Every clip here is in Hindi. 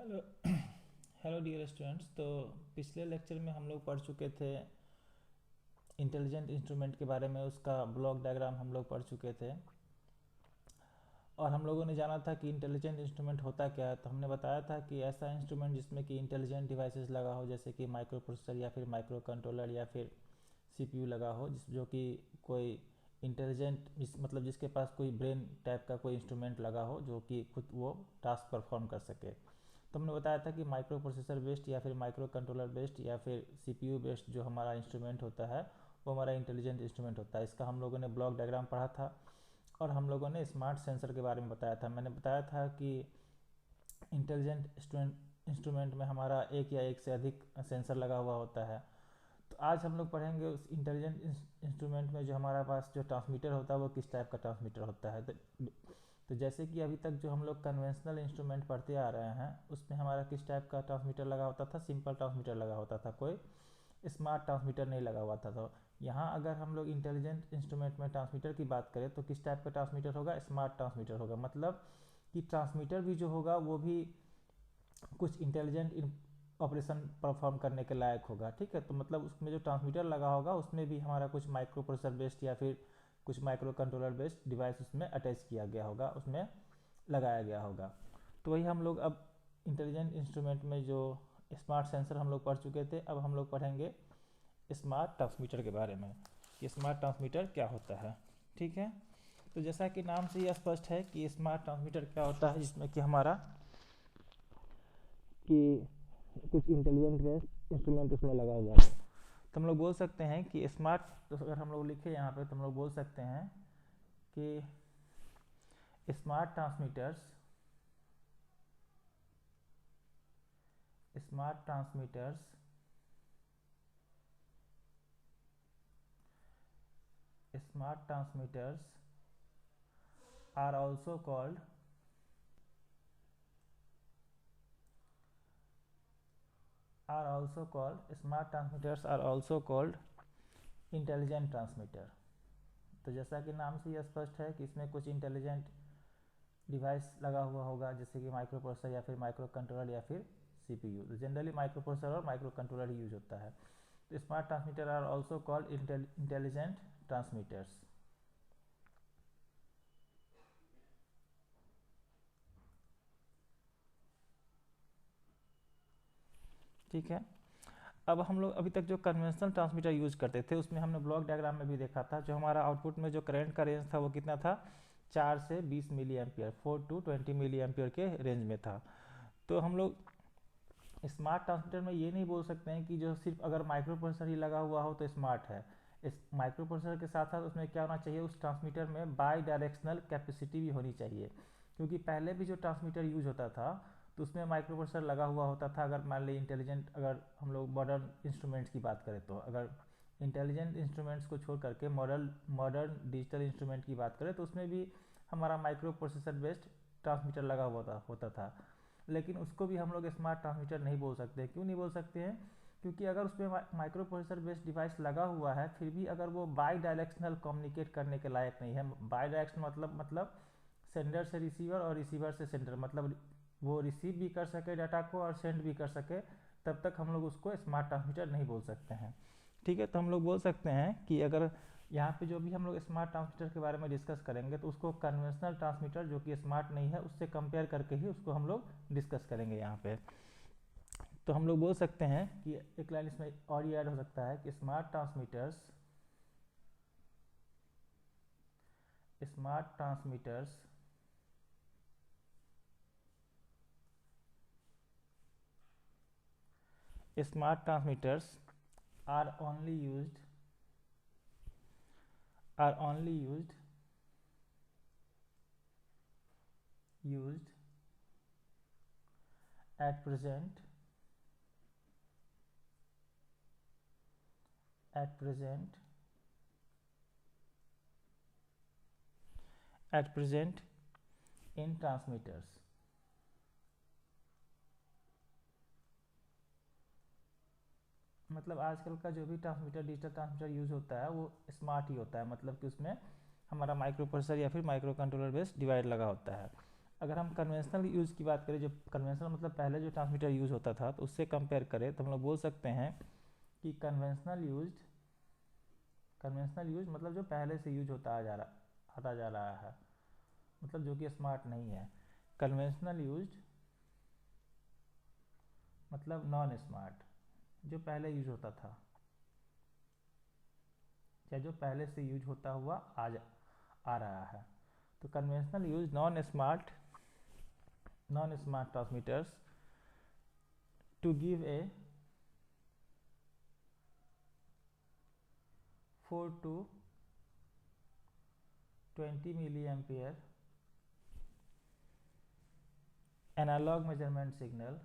Hello hello dear students. तो पिछले लेक्चर में हम लोग पढ़ चुके थे इंटेलिजेंट इंस्ट्रूमेंट के बारे में। उसका ब्लॉक डायग्राम हम लोग पढ़ चुके थे और हम लोगों ने जाना था कि इंटेलिजेंट इंस्ट्रूमेंट होता क्या है। तो हमने बताया था कि ऐसा इंस्ट्रूमेंट जिसमें कि इंटेलिजेंट डिवाइसेस लगा हो, जैसे कि माइक्रो प्रोसेसर या फिर माइक्रो कंट्रोलर या फिर सीपीयू लगा हो, जो कि कोई इंटेलिजेंट मतलब जिसके पास कोई ब्रेन टाइप का कोई इंस्ट्रूमेंट लगा हो जो कि खुद वो टास्क परफॉर्म कर सके। तो हमने बताया था कि माइक्रो प्रोसेसर बेस्ड या फिर माइक्रो कंट्रोलर बेस्ड या फिर सीपीयू बेस्ड जो हमारा इंस्ट्रूमेंट होता है वो हमारा इंटेलिजेंट इंस्ट्रूमेंट होता है। इसका हम लोगों ने ब्लॉक डायग्राम पढ़ा था और हम लोगों ने स्मार्ट सेंसर के बारे में बताया था। मैंने बताया था कि इंटेलिजेंट इंस्ट्रूमेंट में हमारा एक या एक से अधिक सेंसर लगा हुआ होता है। तो आज हम लोग पढ़ेंगे उस इंटेलिजेंट इंस्ट्रूमेंट में जो हमारा पास जो ट्रांसमीटर होता है वो किस टाइप का ट्रांसमीटर होता है। तो जैसे कि अभी तक जो हम लोग कन्वेंशनल इंस्ट्रूमेंट पढ़ते आ रहे हैं उसमें हमारा किस टाइप का ट्रांसमीटर लगा होता था, सिंपल ट्रांसमीटर लगा होता था, कोई स्मार्ट ट्रांसमीटर नहीं लगा हुआ था। तो यहाँ अगर हम लोग इंटेलिजेंट इंस्ट्रूमेंट में ट्रांसमीटर की बात करें तो किस टाइप का ट्रांसमीटर होगा, स्मार्ट ट्रांसमीटर होगा। मतलब कि ट्रांसमीटर भी जो होगा वो भी कुछ इंटेलिजेंट ऑपरेशन परफॉर्म करने के लायक होगा। ठीक है, तो मतलब उसमें जो ट्रांसमीटर लगा होगा उसमें भी हमारा कुछ माइक्रो प्रोसेसर बेस्ड या फिर कुछ माइक्रो कंट्रोलर बेस्ड डिवाइस उसमें अटैच किया गया होगा, उसमें लगाया गया होगा। तो वही हम लोग अब इंटेलिजेंट इंस्ट्रूमेंट में जो स्मार्ट सेंसर हम लोग पढ़ चुके थे, अब हम लोग पढ़ेंगे स्मार्ट ट्रांसमीटर के बारे में कि स्मार्ट ट्रांसमीटर क्या होता है। ठीक है, तो जैसा कि नाम से ही स्पष्ट है कि स्मार्ट ट्रांसमीटर क्या होता है, जिसमें कि हमारा कि कुछ इंटेलिजेंट बेस्ड इंस्ट्रूमेंट उसमें लगा हुआ है। तो हम लोग बोल सकते हैं कि स्मार्ट, तो अगर हम लोग लिखे यहाँ पे तो हम लोग बोल सकते हैं कि smart transmitters smart transmitters smart transmitters are also called smart transmitters are also called intelligent transmitter. तो जैसा कि नाम से यह स्पष्ट है कि इसमें कुछ इंटेलिजेंट डिवाइस लगा हुआ होगा, जैसे कि माइक्रो प्रोसेसर या फिर माइक्रो कंट्रोलर या फिर सीपीयू। तो जनरली माइक्रो प्रोसेसर और माइक्रो कंट्रोलर ही यूज होता है। तो smart transmitter are also called intelligent transmitters. ठीक है, अब हम लोग अभी तक जो कन्वेंशनल ट्रांसमीटर यूज करते थे उसमें हमने ब्लॉक डायग्राम में भी देखा था, जो हमारा आउटपुट में जो करंट का रेंज था वो कितना था, 4 से 20 milli ampere, 4 to 20 milli ampere के रेंज में था। तो हम लोग स्मार्ट ट्रांसमीटर में ये नहीं बोल सकते हैं कि जो सिर्फ अगर माइक्रो प्रोसेसर ही लगा हुआ हो तो स्मार्ट है। इस माइक्रो प्रोसेसर के साथ साथ उसमें क्या होना चाहिए, उस ट्रांसमीटर में बाई डायरेक्शनल कैपेसिटी भी होनी चाहिए। क्योंकि पहले भी जो ट्रांसमीटर यूज होता था तो उसमें माइक्रो प्रोसेसर लगा हुआ होता था। अगर मान ली इंटेलिजेंट, अगर हम लोग मॉडर्न इंस्ट्रूमेंट्स की बात करें तो अगर इंटेलिजेंट इंस्ट्रूमेंट्स को छोड़ करके मॉडर्न डिजिटल इंस्ट्रूमेंट की बात करें तो उसमें भी हमारा माइक्रो प्रोसेसर बेस्ड ट्रांसमीटर लगा हुआ होता था। लेकिन उसको भी हम लोग स्मार्ट ट्रांसमीटर नहीं बोल सकते। क्यों नहीं बोल सकते हैं, क्योंकि अगर उसमें माइक्रो प्रोसेसर बेस्ड डिवाइस लगा हुआ है फिर भी अगर वो बाई डायरेक्शनल कम्युनिकेट करने के लायक नहीं है। बाई डायरेक्शनल मतलब सेंडर से रिसीवर और रिसीवर से सेंडर, मतलब वो रिसीव भी कर सके डाटा को और सेंड भी कर सके, तब तक हम लोग उसको स्मार्ट ट्रांसमीटर नहीं बोल सकते हैं। ठीक है, तो हम लोग बोल सकते हैं कि अगर यहाँ पे जो भी हम लोग स्मार्ट ट्रांसमीटर के बारे में डिस्कस करेंगे तो उसको कन्वेंशनल ट्रांसमीटर जो कि स्मार्ट नहीं है उससे कंपेयर करके ही उसको हम लोग डिस्कस करेंगे यहाँ पे। तो हम लोग बोल सकते हैं कि एक लाइन इसमें और ये ऐड हो सकता है कि smart transmitters smart transmitters are only used used at present in transmitters। मतलब आजकल का जो भी ट्रांसमीटर, डिजिटल ट्रांसमीटर यूज होता है वो स्मार्ट ही होता है, मतलब कि उसमें हमारा माइक्रो प्रोसेसर या फिर माइक्रो कंट्रोलर बेस्ड डिवाइस लगा होता है। अगर हम कन्वेंशनल यूज़ की बात करें, जो कन्वेंशनल मतलब पहले जो ट्रांसमीटर यूज़ होता था, तो उससे कंपेयर करें तो हम लोग बोल सकते हैं कि कन्वेंशनल यूज मतलब जो पहले से यूज आता जा रहा है, मतलब जो कि स्मार्ट नहीं है। कन्वेंशनल यूज मतलब नॉन स्मार्ट, जो पहले यूज होता था या जो पहले से यूज होता हुआ आ रहा है। तो conventional use non smart transmitters to give a 4 to 20 milliampere analog measurement signal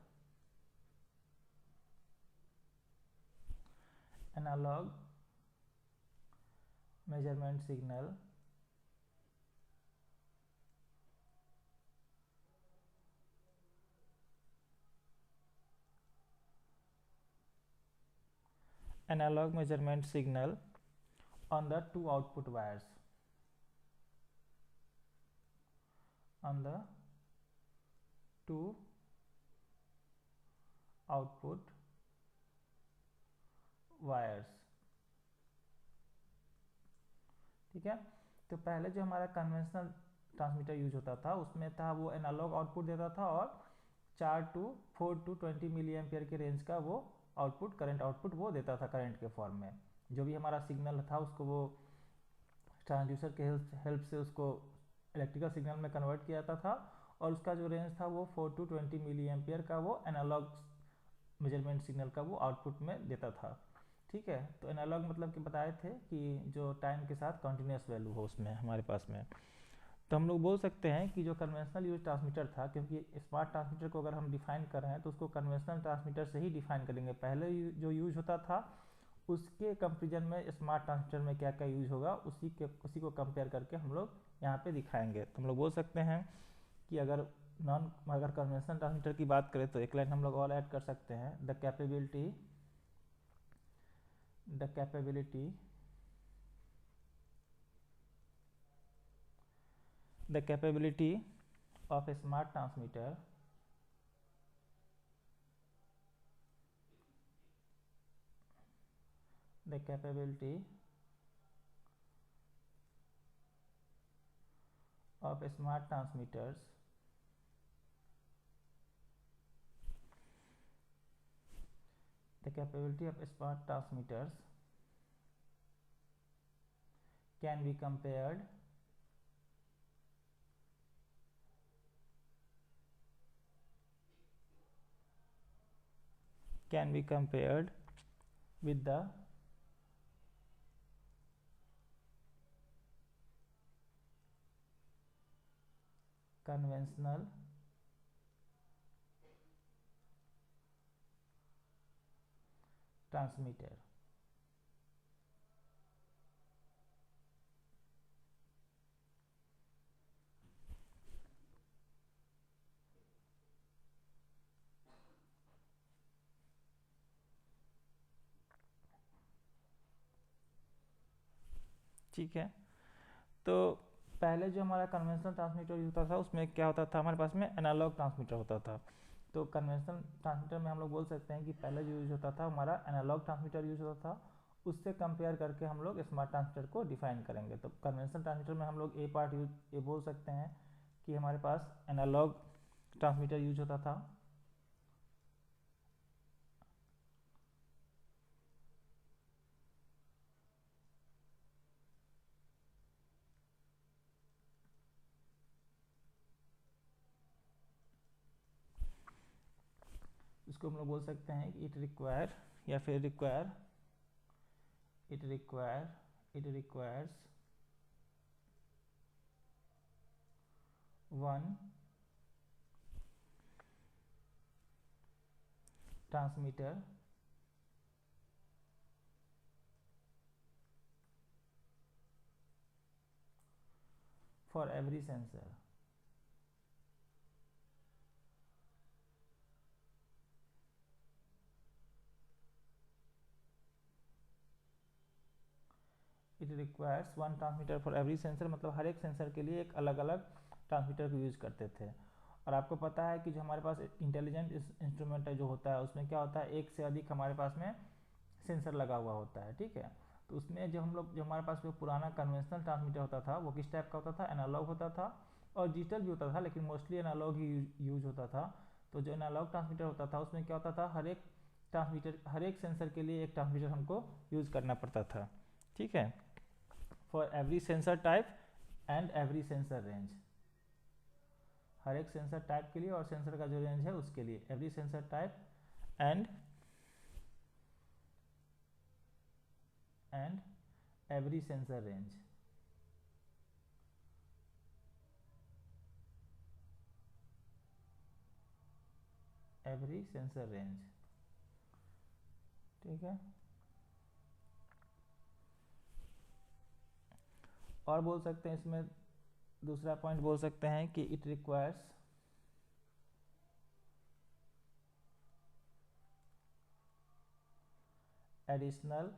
on the two output wires, on the two output wires। ठीक है, तो पहले जो हमारा कन्वेंशनल ट्रांसमीटर यूज होता था उसमें था वो एनालॉग आउटपुट देता था और 4 to 20 मिली एम्पियर के रेंज का वो करंट आउटपुट वो देता था करंट के फॉर्म में। जो भी हमारा सिग्नल था उसको वो ट्रांसड्यूसर के हेल्प से उसको इलेक्ट्रिकल सिग्नल में कन्वर्ट किया जाता था और उसका जो रेंज था वो 4 to 20 मिली एम्पियर का वो एनालॉग मेजरमेंट सिग्नल का वो आउटपुट में देता था। ठीक है, तो एनालॉग मतलब कि बताए थे कि जो टाइम के साथ कंटिन्यूस वैल्यू हो उसमें हमारे पास में। तो हम लोग बोल सकते हैं कि जो कन्वेंशनल यूज ट्रांसमीटर था, क्योंकि स्मार्ट ट्रांसमीटर को अगर हम डिफाइन कर रहे हैं तो उसको कन्वेंशनल ट्रांसमीटर से ही डिफाइन करेंगे। पहले जो यूज होता था उसके कंपेरिजन में स्मार्ट ट्रांसमीटर में क्या क्या यूज होगा उसी को कंपेयर करके हम लोग यहाँ पे दिखाएंगे। तो हम लोग बोल सकते हैं कि अगर कन्वेंशनल ट्रांसमीटर की बात करें तो एक लाइन हम लोग और ऐड कर सकते हैं, the capability of a smart transmitter the capability of smart transmitters can be compared with the conventional transmitter। ठीक है, तो पहले जो हमारा कन्वेंशनल ट्रांसमीटर यूज होता था उसमें क्या होता था, हमारे पास में एनालॉग ट्रांसमीटर होता था। तो कन्वेंशनल ट्रांसमीटर में हम लोग बोल सकते हैं कि पहले जो यूज होता था हमारा एनालॉग ट्रांसमीटर यूज होता था, उससे कंपेयर करके हम लोग स्मार्ट ट्रांसमीटर को डिफाइन करेंगे। तो कन्वेंशनल ट्रांसमीटर में हम लोग ये बोल सकते हैं कि हमारे पास एनालॉग ट्रांसमीटर यूज होता था, इसको हम लोग बोल सकते हैं कि it requires one transmitter for every sensor। It requires one transmitter for every sensor, मतलब हर एक सेंसर के लिए एक अलग अलग ट्रांसमीटर को यूज़ करते थे। और आपको पता है कि जो हमारे पास इंटेलिजेंट इंस्ट्रूमेंट जो होता है उसमें क्या होता है, एक से अधिक हमारे पास में सेंसर लगा हुआ होता है, ठीक है। तो उसमें जो हमारे पास जो पुराना कन्वेंशनल ट्रांसमीटर होता था वो किस टाइप का होता था, एनालॉग होता था और डिजिटल भी होता था, लेकिन मोस्टली एनालॉग ही यूज होता था। तो जो एनालॉग ट्रांसमीटर होता था उसमें क्या होता था, हर एक सेंसर के लिए एक ट्रांसमीटर हमको यूज़ करना पड़ता था, ठीक है, for every sensor type and every sensor range. हर एक सेंसर टाइप के लिए और सेंसर का जो रेंज है उसके लिए, every sensor type and every sensor range. Every sensor range, ठीक है। और बोल सकते हैं इसमें दूसरा पॉइंट बोल सकते हैं कि it requires additional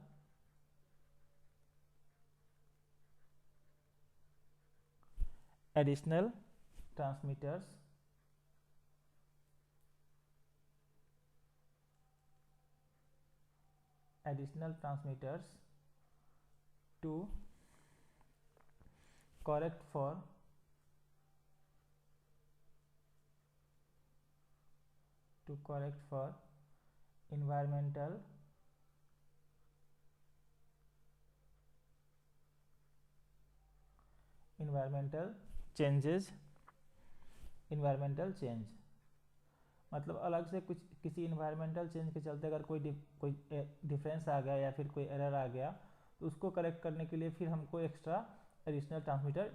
transmitters to correct for environmental changes, environmental change मतलब अलग से कुछ किसी इन्वायरमेंटल चेंज के चलते अगर कोई डिफरेंस आ गया या फिर कोई एरर आ गया तो उसको करेक्ट करने के लिए फिर हमको एक्स्ट्रा एडिशनल ट्रांसमीटर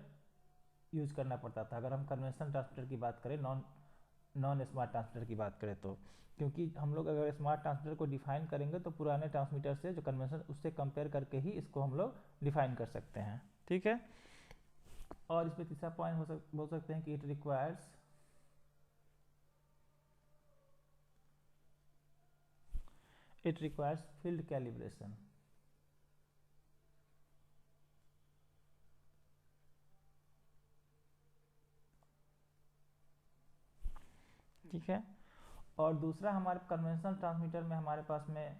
यूज़ करना पड़ता था। अगर हम कन्वेंशनल ट्रांसमीटर की बात करें, नॉन स्मार्ट ट्रांसमीटर की बात करें तो, क्योंकि हम लोग अगर स्मार्ट ट्रांसमीटर को डिफाइन करेंगे तो पुराने ट्रांसमीटर से जो कन्वेंशनल उससे कंपेयर करके ही इसको हम लोग डिफाइन कर सकते हैं, ठीक है। और इसमें तीसरा पॉइंट बोल सकते हैं कि इट रिक्वायर्स फील्ड कैलिब्रेशन। ठीक है। और दूसरा हमारे कन्वेंशनल ट्रांसमीटर में हमारे पास में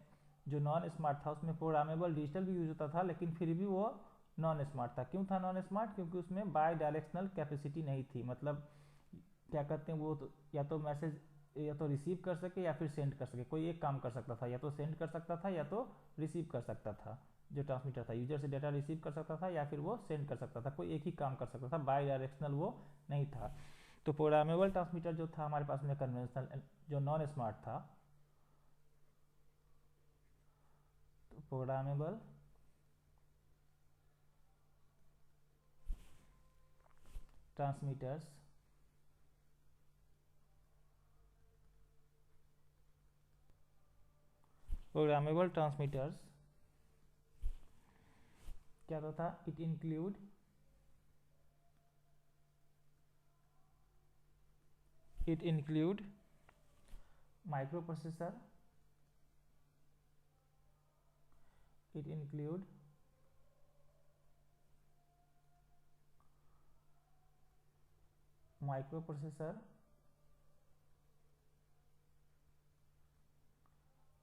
जो नॉन स्मार्ट था उसमें प्रोग्रामेबल डिजिटल भी यूज होता था, लेकिन फिर भी वो नॉन स्मार्ट था। क्यों था नॉन स्मार्ट? क्योंकि उसमें बाई डायरेक्शनल कैपेसिटी नहीं थी। मतलब क्या कहते हैं वो तो, या तो मैसेज या तो रिसीव कर सके या फिर सेंड कर सके, कोई एक काम कर सकता था, या तो सेंड कर सकता था या तो रिसीव कर सकता था। जो ट्रांसमीटर था यूजर से डेटा रिसीव कर सकता था या फिर वो सेंड कर सकता था, कोई एक ही काम कर सकता था, बाई डायरेक्शनल वो नहीं था। तो प्रोग्रामेबल ट्रांसमीटर जो था हमारे पास में कन्वेंशनल जो नॉन स्मार्ट था, तो प्रोग्रामेबल ट्रांसमीटर्स क्या होता था, it include micro processor, it include microprocessor,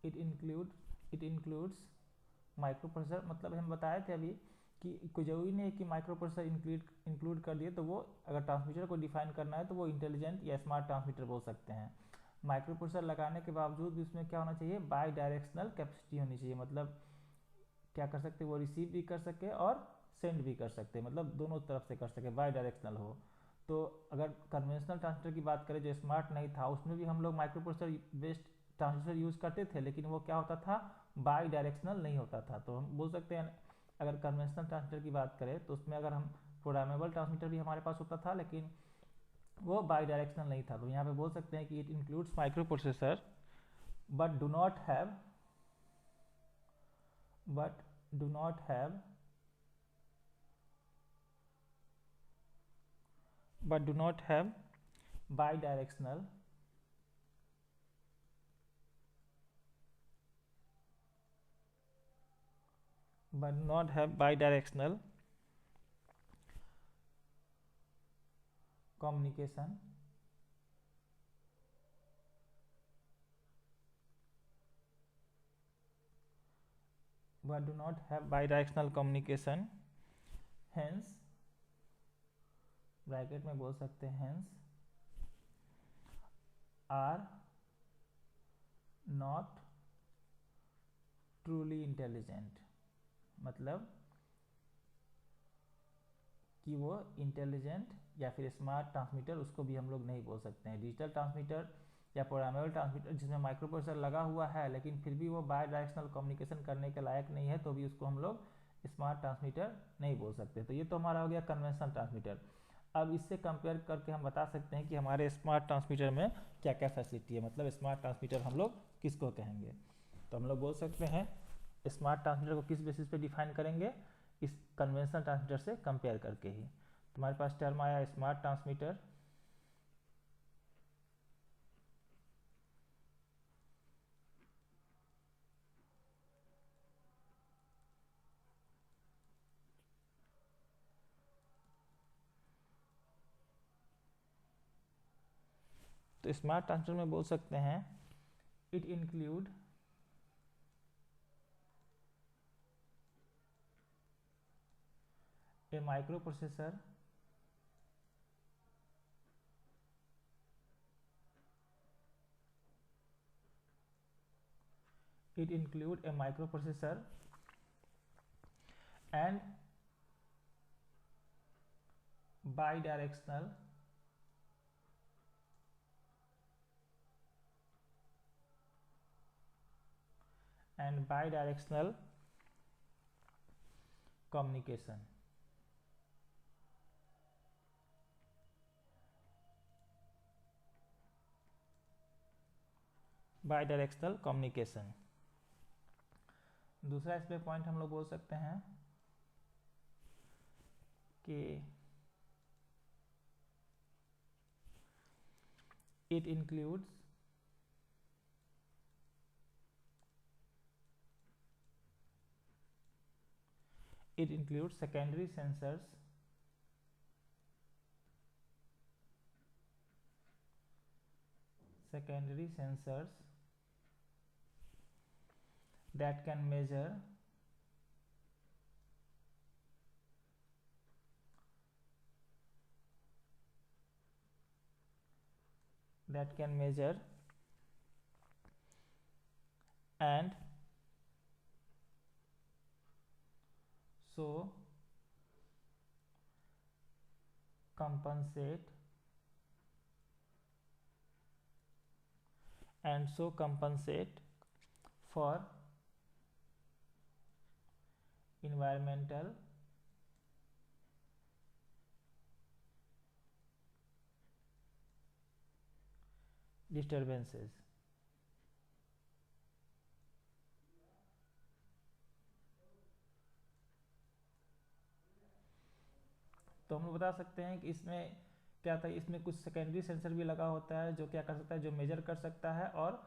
it includes microprocessor. मतलब हम बताए थे अभी कि कोई जरूरी नहीं है कि माइक्रोप्रोसेसर इंक्लूड कर दिए तो वो, अगर ट्रांसमीटर को डिफाइन करना है तो वो इंटेलिजेंट या स्मार्ट ट्रांसमीटर बोल सकते हैं। माइक्रोप्रोसेसर लगाने के बावजूद भी उसमें क्या होना चाहिए, बाई डायरेक्शनल कैपेसिटी होनी चाहिए। मतलब क्या कर सकते, वो रिसीव भी कर सके और सेंड भी कर सकते, मतलब दोनों तरफ से कर सके, बाई डायरेक्शनल हो। तो अगर कन्वेंशनल ट्रांसमीटर की बात करें जो स्मार्ट नहीं था, उसमें भी हम लोग माइक्रोप्रोसेसर बेस्ड ट्रांसमीटर यूज़ करते थे, लेकिन वो क्या होता था, बाई डायरेक्शनल नहीं होता था। तो हम बोल सकते हैं अगर कन्वेंशनल ट्रांसमीटर की बात करें तो उसमें अगर हम प्रोग्रामेबल ट्रांसमीटर भी हमारे पास होता था, लेकिन वो बाई डायरेक्शनल नहीं था। तो यहाँ पे बोल सकते हैं कि it includes microprocessor but do not have but do not have bidirectional communication but do not have bidirectional communication, hence bracket में बोल सकते हैं hence are not truly intelligent, मतलब कि वो इंटेलिजेंट या फिर स्मार्ट ट्रांसमीटर उसको भी हम लोग नहीं बोल सकते हैं। डिजिटल ट्रांसमीटर या प्रोग्रामेबल ट्रांसमीटर जिसमें माइक्रो प्रोसेसर लगा हुआ है लेकिन फिर भी वो बाय डायरेक्शनल कम्युनिकेशन करने के लायक नहीं है, तो भी उसको हम लोग स्मार्ट ट्रांसमीटर नहीं बोल सकते। तो ये तो हमारा हो गया कन्वेंशनल ट्रांसमीटर। अब इससे कंपेयर करके हम बता सकते हैं कि हमारे स्मार्ट ट्रांसमीटर में क्या क्या फैसिलिटी है, मतलब स्मार्ट ट्रांसमीटर हम लोग किसको कहेंगे। तो हम लोग बोल सकते हैं स्मार्ट ट्रांसमीटर को किस बेसिस पे डिफाइन करेंगे, इस कन्वेंशनल ट्रांसमीटर से कंपेयर करके ही। तुम्हारे पास टर्म आया स्मार्ट ट्रांसमीटर, तो स्मार्ट ट्रांसमीटर में बोल सकते हैं it include A micro processor it include a microprocessor and bidirectional communication। Bidirectional communication. दूसरा इसमें पॉइंट हम लोग बोल सकते हैं कि it includes secondary sensors that can measure and so compensate for environmental disturbances। तो हम बता सकते हैं कि इसमें क्या था, इसमें कुछ सेकेंडरी सेंसर भी लगा होता है जो क्या कर सकता है, जो मेजर कर सकता है, और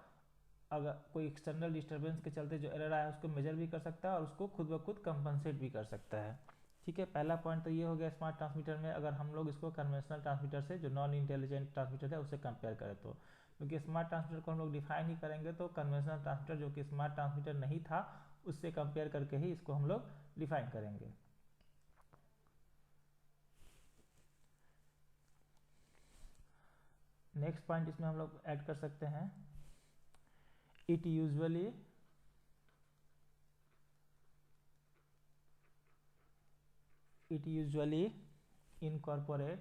अगर कोई एक्सटर्नल डिस्टर्बेंस के चलते जो एरर आया उसको मेजर भी कर सकता है और उसको खुद ब खुद कंपनसेट भी कर सकता है। ठीक है, पहला पॉइंट तो ये हो गया स्मार्ट ट्रांसमीटर में। अगर हम लोग इसको कन्वेंशनल ट्रांसमीटर से जो नॉन इंटेलिजेंट ट्रांसमीटर है उससे कंपेयर करें तो, क्योंकि स्मार्ट ट्रांसमीटर को हम लोग डिफाइन ही करेंगे तो कन्वेंशनल ट्रांसमीटर जो कि स्मार्ट ट्रांसमीटर नहीं था उससे कंपेयर करके ही इसको हम लोग डिफाइन करेंगे। नेक्स्ट पॉइंट इसमें हम लोग ऐड कर सकते हैं it usually incorporate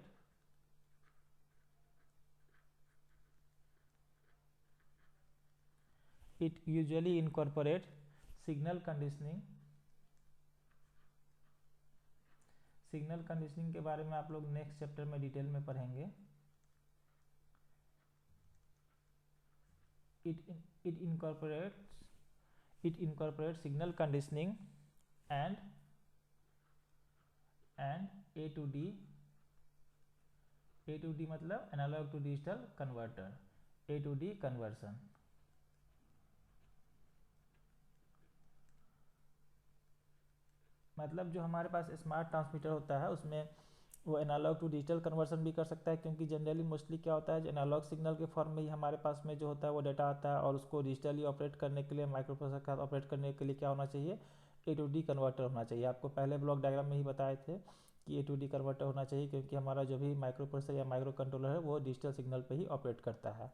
signal conditioning. Signal conditioning के बारे में आप लोग नेक्स्ट चैप्टर में डिटेल में पढ़ेंगे। it incorporates signal conditioning and A to D मतलब analog to digital converter, A to D conversion. मतलब जो हमारे पास स्मार्ट ट्रांसमीटर होता है उसमें वो एनालॉग टू डिजिटल कन्वर्सन भी कर सकता है, क्योंकि जनरली मोस्टली क्या होता है, एनालॉग सिग्नल के फॉर्म में ही हमारे पास में जो होता है वो डाटा आता है, और उसको डिजिटली ऑपरेट करने के लिए, माइक्रोप्रोसेसर के साथ ऑपरेट करने के लिए क्या होना चाहिए, ए टू डी कन्वर्टर होना चाहिए। आपको पहले ब्लॉक डायग्राम में ही बताए थे कि ए टू डी कन्वर्टर होना चाहिए, क्योंकि हमारा जो भी माइक्रोप्रोसेसर या माइक्रो कंट्रोलर है वो डिजिटल सिग्नल पे ही ऑपरेट करता है।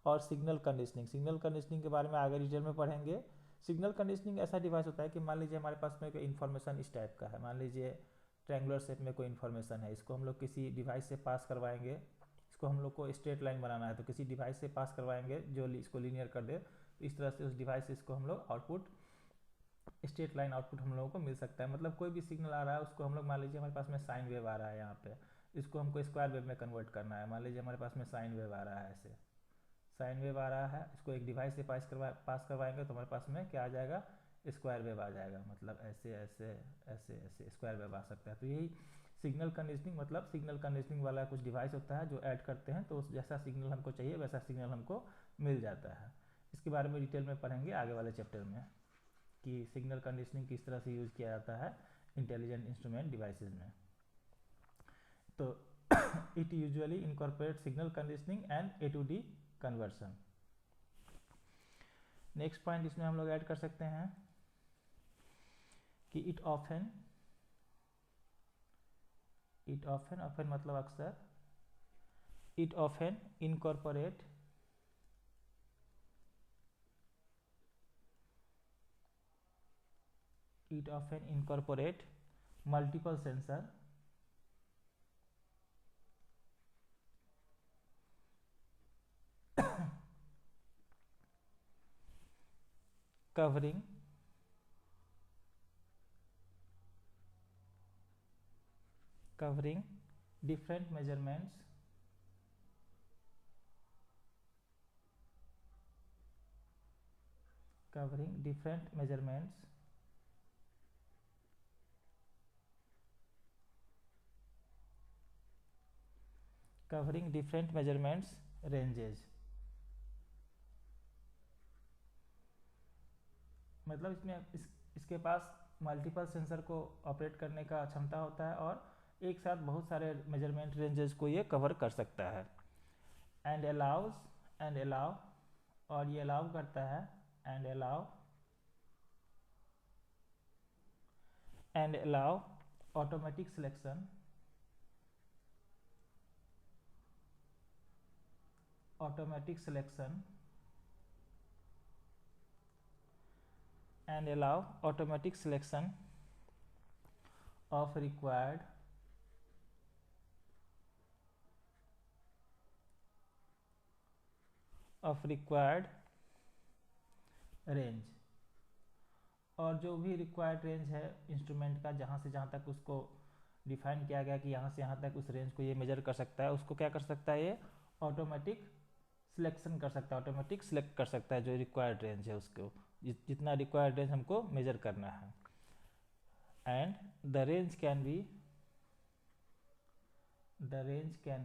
और सिग्नल कंडीशनिंग के बारे में आगे डिटेल में पढ़ेंगे। सिग्नल कंडीशनिंग ऐसा डिवाइस होता है कि मान लीजिए हमारे पास में कोई इन्फॉर्मेशन इस टाइप का है, मान लीजिए ट्रायंगुलर शेप में कोई इन्फॉर्मेशन है, इसको हम लोग किसी डिवाइस से पास करवाएंगे, इसको हम लोग को स्ट्रेट लाइन बनाना है तो किसी डिवाइस से पास करवाएंगे जो इसको लीनियर कर दे, तो इस तरह से उस डिवाइस से इसको हम लोग आउटपुट, स्ट्रेट लाइन आउटपुट हम लोगों को मिल सकता है। मतलब कोई भी सिग्नल आ रहा है उसको हम लोग, मान लीजिए हमारे पास में साइन वेव आ रहा है यहाँ पे, इसको हमको स्क्वायर वेव में कन्वर्ट करना है। मान लीजिए हमारे पास में साइन वेव आ रहा है, ऐसे साइन वेव आ रहा है, इसको एक डिवाइस से पास करवाएंगे तो हमारे पास में क्या आ जाएगा, स्क्वायर वेव आ जाएगा। मतलब ऐसे ऐसे ऐसे ऐसे स्क्वायर वेव आ सकता है। तो यही सिग्नल कंडीशनिंग, मतलब सिग्नल कंडीशनिंग वाला कुछ डिवाइस होता है जो ऐड करते हैं तो उस जैसा सिग्नल हमको चाहिए वैसा सिग्नल हमको मिल जाता है। इसके बारे में डिटेल में पढ़ेंगे आगे वाले चैप्टर में कि सिग्नल कंडीशनिंग किस तरह से यूज़ किया जाता है इंटेलिजेंट इंस्ट्रूमेंट डिवाइसेस में। तो it usually incorporate signal conditioning and A to D conversion. Next point इसमें हम लोग ऐड कर सकते हैं कि इट ऑफन मतलब अक्सर, it often incorporate multiple sensor covering different measurements ranges। मतलब इसके पास मल्टीपल सेंसर को ऑपरेट करने का क्षमता होता है और एक साथ बहुत सारे मेजरमेंट रेंजेस को ये कवर कर सकता है। एंड अलाउ और ये अलाउ करता है, and allow automatic selection of required range. और जो भी रिक्वायर्ड रेंज है इंस्ट्रूमेंट का, जहाँ से जहाँ तक उसको डिफाइन किया गया कि यहाँ से यहाँ तक उस रेंज को ये मेजर कर सकता है, उसको क्या कर सकता है, ये ऑटोमेटिक सिलेक्शन कर सकता है, ऑटोमेटिक सिलेक्ट कर सकता है जो रिक्वायर्ड रेंज है उसको, जितना रिक्वायर्ड रेंज हमको मेजर करना है। And the range can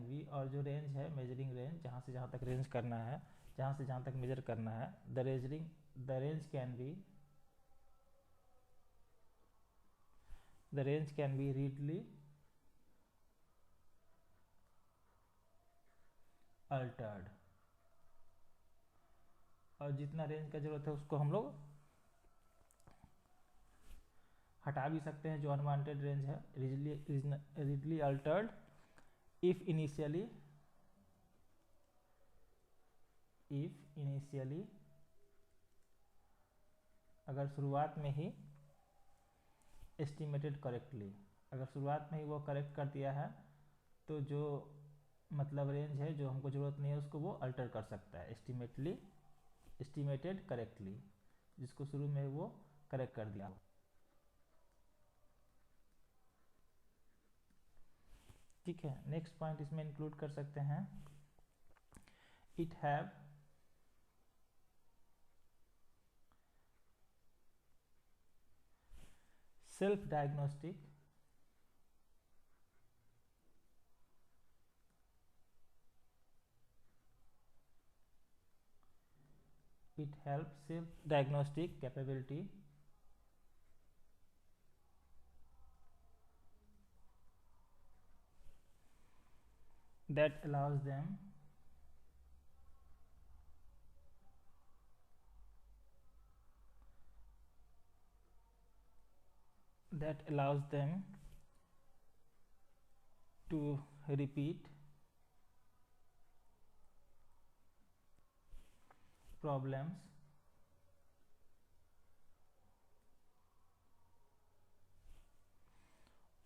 be और जो रेंज है, मेजरिंग रेंज, जहाँ से जहाँ तक रेंज करना है, जहाँ से जहाँ तक मेजर करना है, the range can be readily Altered. और जितना रेंज का जरूरत है उसको हम लोग हटा भी सकते हैं, जो अनवांटेड रेंज है, रीडली अल्टर्ड इफ इनिशियली अगर शुरुआत में ही एस्टिमेटेड करेक्टली, अगर शुरुआत में ही वो करेक्ट कर दिया है तो जो मतलब रेंज है जो हमको ज़रूरत नहीं है उसको वो अल्टर कर सकता है, एस्टिमेटेड करेक्टली, जिसको शुरू में वो करेक्ट कर दिया। ठीक है, नेक्स्ट पॉइंट इसमें इंक्लूड कर सकते हैं, it have self diagnostic capability that allows them to repeat problems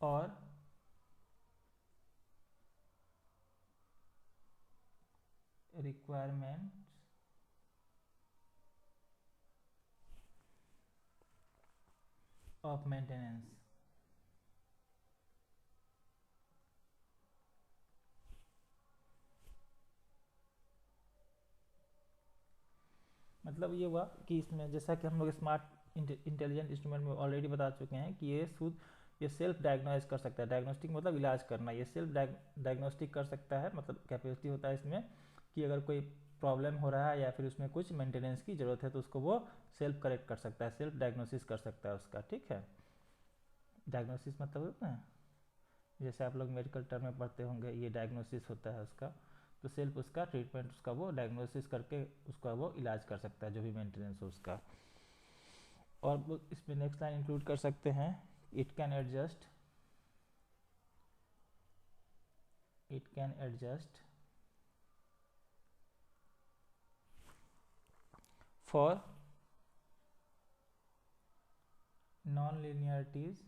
or requirements of maintenance। मतलब ये हुआ कि इसमें जैसा कि हम लोग स्मार्ट इंटेलिजेंट इंस्ट्रूमेंट में ऑलरेडी बता चुके हैं कि ये सेल्फ डायग्नोज कर सकता है। डायग्नोस्टिक मतलब इलाज करना, ये सेल्फ डायग्नोस्टिक कर सकता है, मतलब कैपेसिटी होता है इसमें कि अगर कोई प्रॉब्लम हो रहा है या फिर उसमें कुछ मेंटेनेंस की ज़रूरत है तो उसको वो सेल्फ करेक्ट कर सकता है, सेल्फ डायग्नोसिस कर सकता है उसका। ठीक है, डायग्नोसिस मतलब ना, जैसे आप लोग मेडिकल टर्म में पढ़ते होंगे, ये डायग्नोसिस होता है उसका। तो सेल्फ उसका ट्रीटमेंट, उसका वो डायग्नोसिस करके उसका वो इलाज कर सकता है जो भी मेंटेनेंस हो उसका। और वो इसमें नेक्स्ट लाइन इंक्लूड कर सकते हैं, it can adjust for non-linearities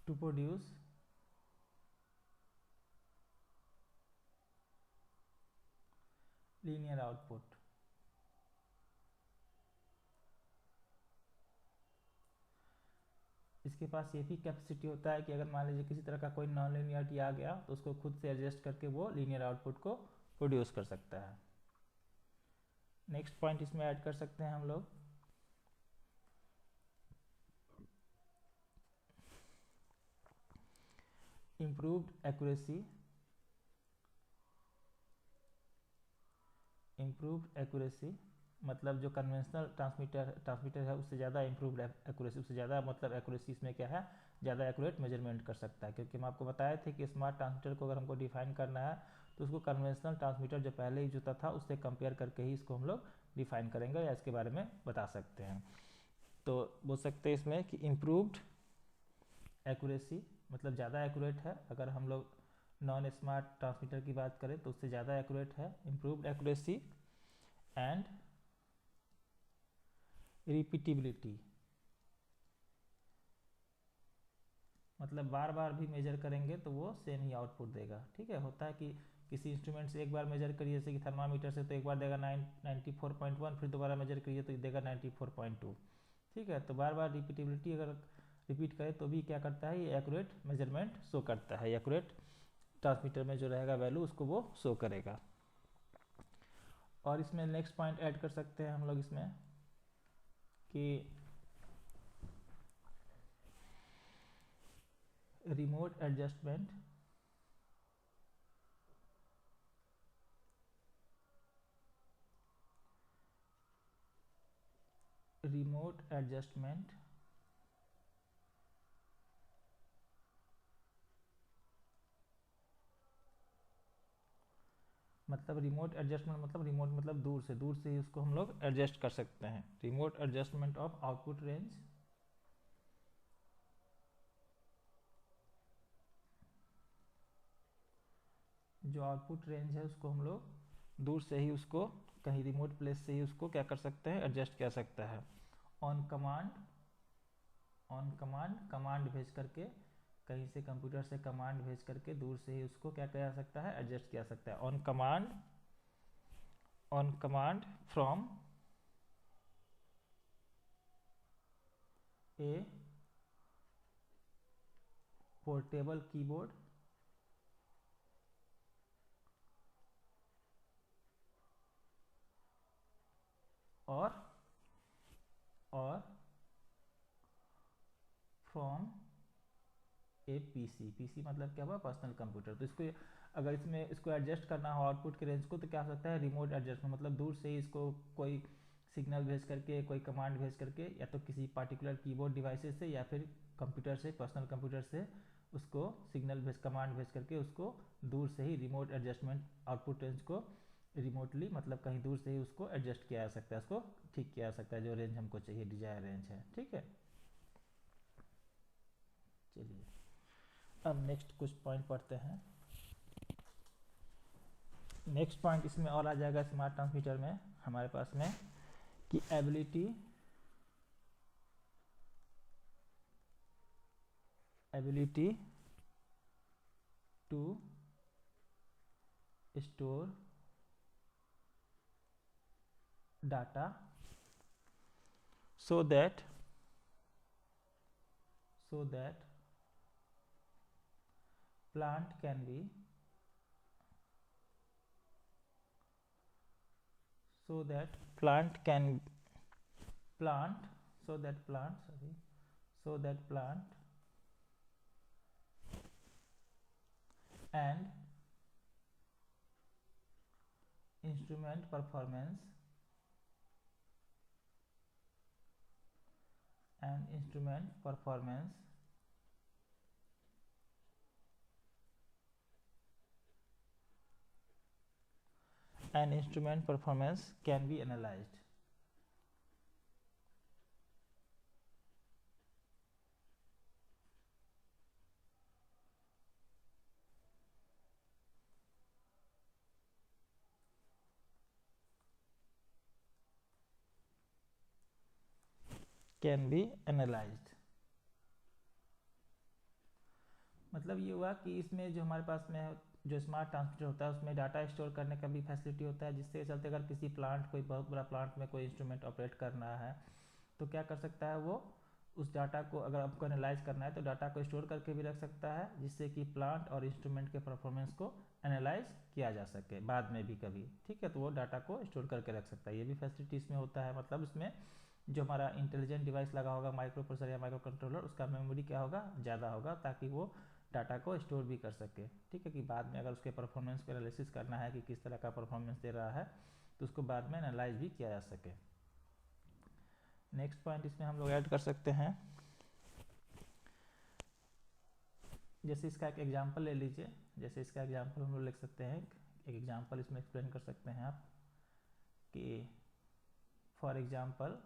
to produce linear output। इसके पास ये भी कैपेसिटी होता है कि अगर मान लीजिए किसी तरह का कोई नॉन लीनियरिटी आ गया तो उसको खुद से एडजस्ट करके वो लीनियर आउटपुट को प्रोड्यूस कर सकता है। नेक्स्ट पॉइंट इसमें ऐड कर सकते हैं हम लोग, इम्प्रूव्ड एक्यूरेसी। मतलब जो कन्वेंशनल ट्रांसमीटर है उससे ज़्यादा इम्प्रूव्ड एक्यूरेसी, उससे ज़्यादा मतलब एक्यूरेसी इसमें क्या है, ज़्यादा एक्यूरेट मेजरमेंट कर सकता है। क्योंकि हम आपको बताए थे कि स्मार्ट ट्रांसमीटर को अगर हमको डिफाइन करना है तो उसको कन्वेंशनल ट्रांसमीटर जो पहले यूज होता था उससे कंपेयर करके ही इसको हम लोग डिफाइन करेंगे या इसके बारे में बता सकते हैं। तो बोल सकते हैं इसमें कि इम्प्रूव्ड एक्यूरेसी मतलब ज़्यादा एक्यूरेट है। अगर हम लोग नॉन स्मार्ट ट्रांसमीटर की बात करें तो उससे ज़्यादा एक्यूरेट है, इम्प्रूव्ड एक्यूरेसी एंड रिपीटिबिलिटी। मतलब बार बार भी मेजर करेंगे तो वो सेम ही आउटपुट देगा। ठीक है, होता है कि किसी इंस्ट्रूमेंट से एक बार मेजर करिए, जैसे कि थर्मामीटर से, तो एक बार देगा 94.1, फिर दोबारा मेजर करिए तो देगा 94.2। ठीक है, तो बार बार रिपीटिबिलिटी अगर रिपीट करें तो भी क्या करता है, ये एक्यूरेट मेजरमेंट शो करता है, एक्यूरेट ट्रांसमीटर में जो रहेगा वैल्यू उसको वो शो करेगा। और इसमें नेक्स्ट पॉइंट ऐड कर सकते हैं हम लोग इसमें कि रिमोट एडजस्टमेंट मतलब रिमोट एडजस्टमेंट मतलब रिमोट मतलब दूर से ही उसको हम लोग एडजस्ट कर सकते हैं। Remote adjustment of output range, जो आउटपुट रेंज है उसको हम लोग दूर से ही उसको कहीं रिमोट प्लेस से ही उसको क्या कर सकते हैं, एडजस्ट किया सकता है। ऑन कमांड भेज करके, कहीं से कंप्यूटर से कमांड भेज करके दूर से ही उसको क्या किया सकता है, एडजस्ट किया सकता है। On command from A portable keyboard और फ्रॉम ए पीसी मतलब क्या हुआ, पर्सनल कंप्यूटर। तो इसको अगर इसमें इसको एडजस्ट करना हो आउटपुट के रेंज को तो क्या हो सकता है, रिमोट एडजस्टमेंट मतलब दूर से ही इसको कोई सिग्नल भेज करके, कोई कमांड भेज करके, या तो किसी पार्टिकुलर कीबोर्ड डिवाइसेस से या फिर कंप्यूटर से, पर्सनल कंप्यूटर से उसको सिग्नल भेज, कमांड भेज करके उसको दूर से ही रिमोट एडजस्टमेंट आउटपुट रेंज को रिमोटली, मतलब कहीं दूर से ही उसको एडजस्ट किया जा सकता है, उसको ठीक किया जा सकता है जो रेंज हमको चाहिए, डिजायर रेंज है। ठीक है, चलिए अब नेक्स्ट कुछ पॉइंट पढ़ते हैं। नेक्स्ट पॉइंट इसमें और आ जाएगा स्मार्ट ट्रांसमीटर में हमारे पास में कि ability to store data so that plant can be plant and instrument performance can be analyzed. मतलब ये हुआ कि इसमें जो हमारे पास में जो स्मार्ट ट्रांसमीटर होता है उसमें डाटा स्टोर करने का भी फैसिलिटी होता है, जिसके चलते अगर किसी प्लांट, कोई बहुत बड़ा प्लांट में कोई इंस्ट्रूमेंट ऑपरेट करना है तो क्या कर सकता है, वो उस डाटा को अगर आपको एनालाइज करना है तो डाटा को स्टोर करके भी रख सकता है, जिससे कि प्लांट और इंस्ट्रूमेंट के परफॉर्मेंस को एनालाइज किया जा सके बाद में भी कभी। ठीक है, तो वो डाटा को स्टोर करके रख सकता है, ये भी फैसिलिटी इसमें होता है। मतलब इसमें जो हमारा इंटेलिजेंट डिवाइस लगा होगा, माइक्रो प्रोसेसर या माइक्रो कंट्रोलर, उसका मेमोरी क्या होगा, ज़्यादा होगा, ताकि वो डाटा को स्टोर भी कर सके। ठीक है, कि बाद में अगर उसके परफॉर्मेंस को एनालिसिस करना है कि किस तरह का परफॉर्मेंस दे रहा है तो उसको बाद में एनालाइज भी किया जा सके। नेक्स्ट पॉइंट इसमें हम लोग ऐड कर सकते हैं, जैसे इसका एक एग्जांपल ले लीजिए। जैसे इसका एग्जांपल हम लोग लिख सकते हैं, एक एग्जांपल इसमें एक्सप्लेन कर सकते हैं आप कि फॉर एग्जांपल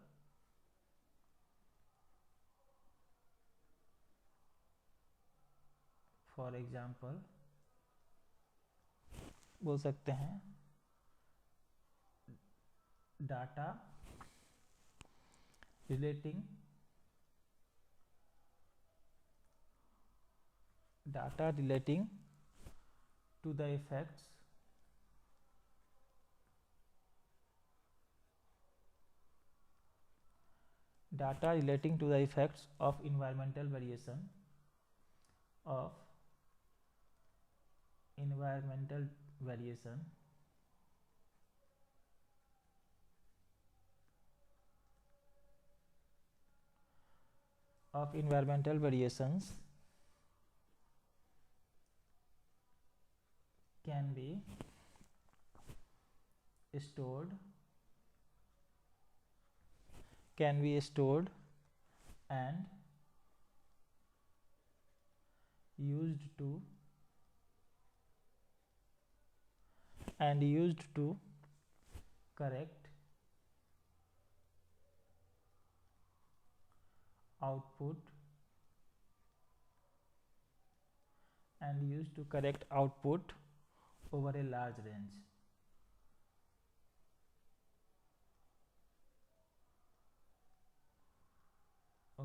बोल सकते हैं data relating to the effects of environmental variation can be stored and used to correct output over a large range. तो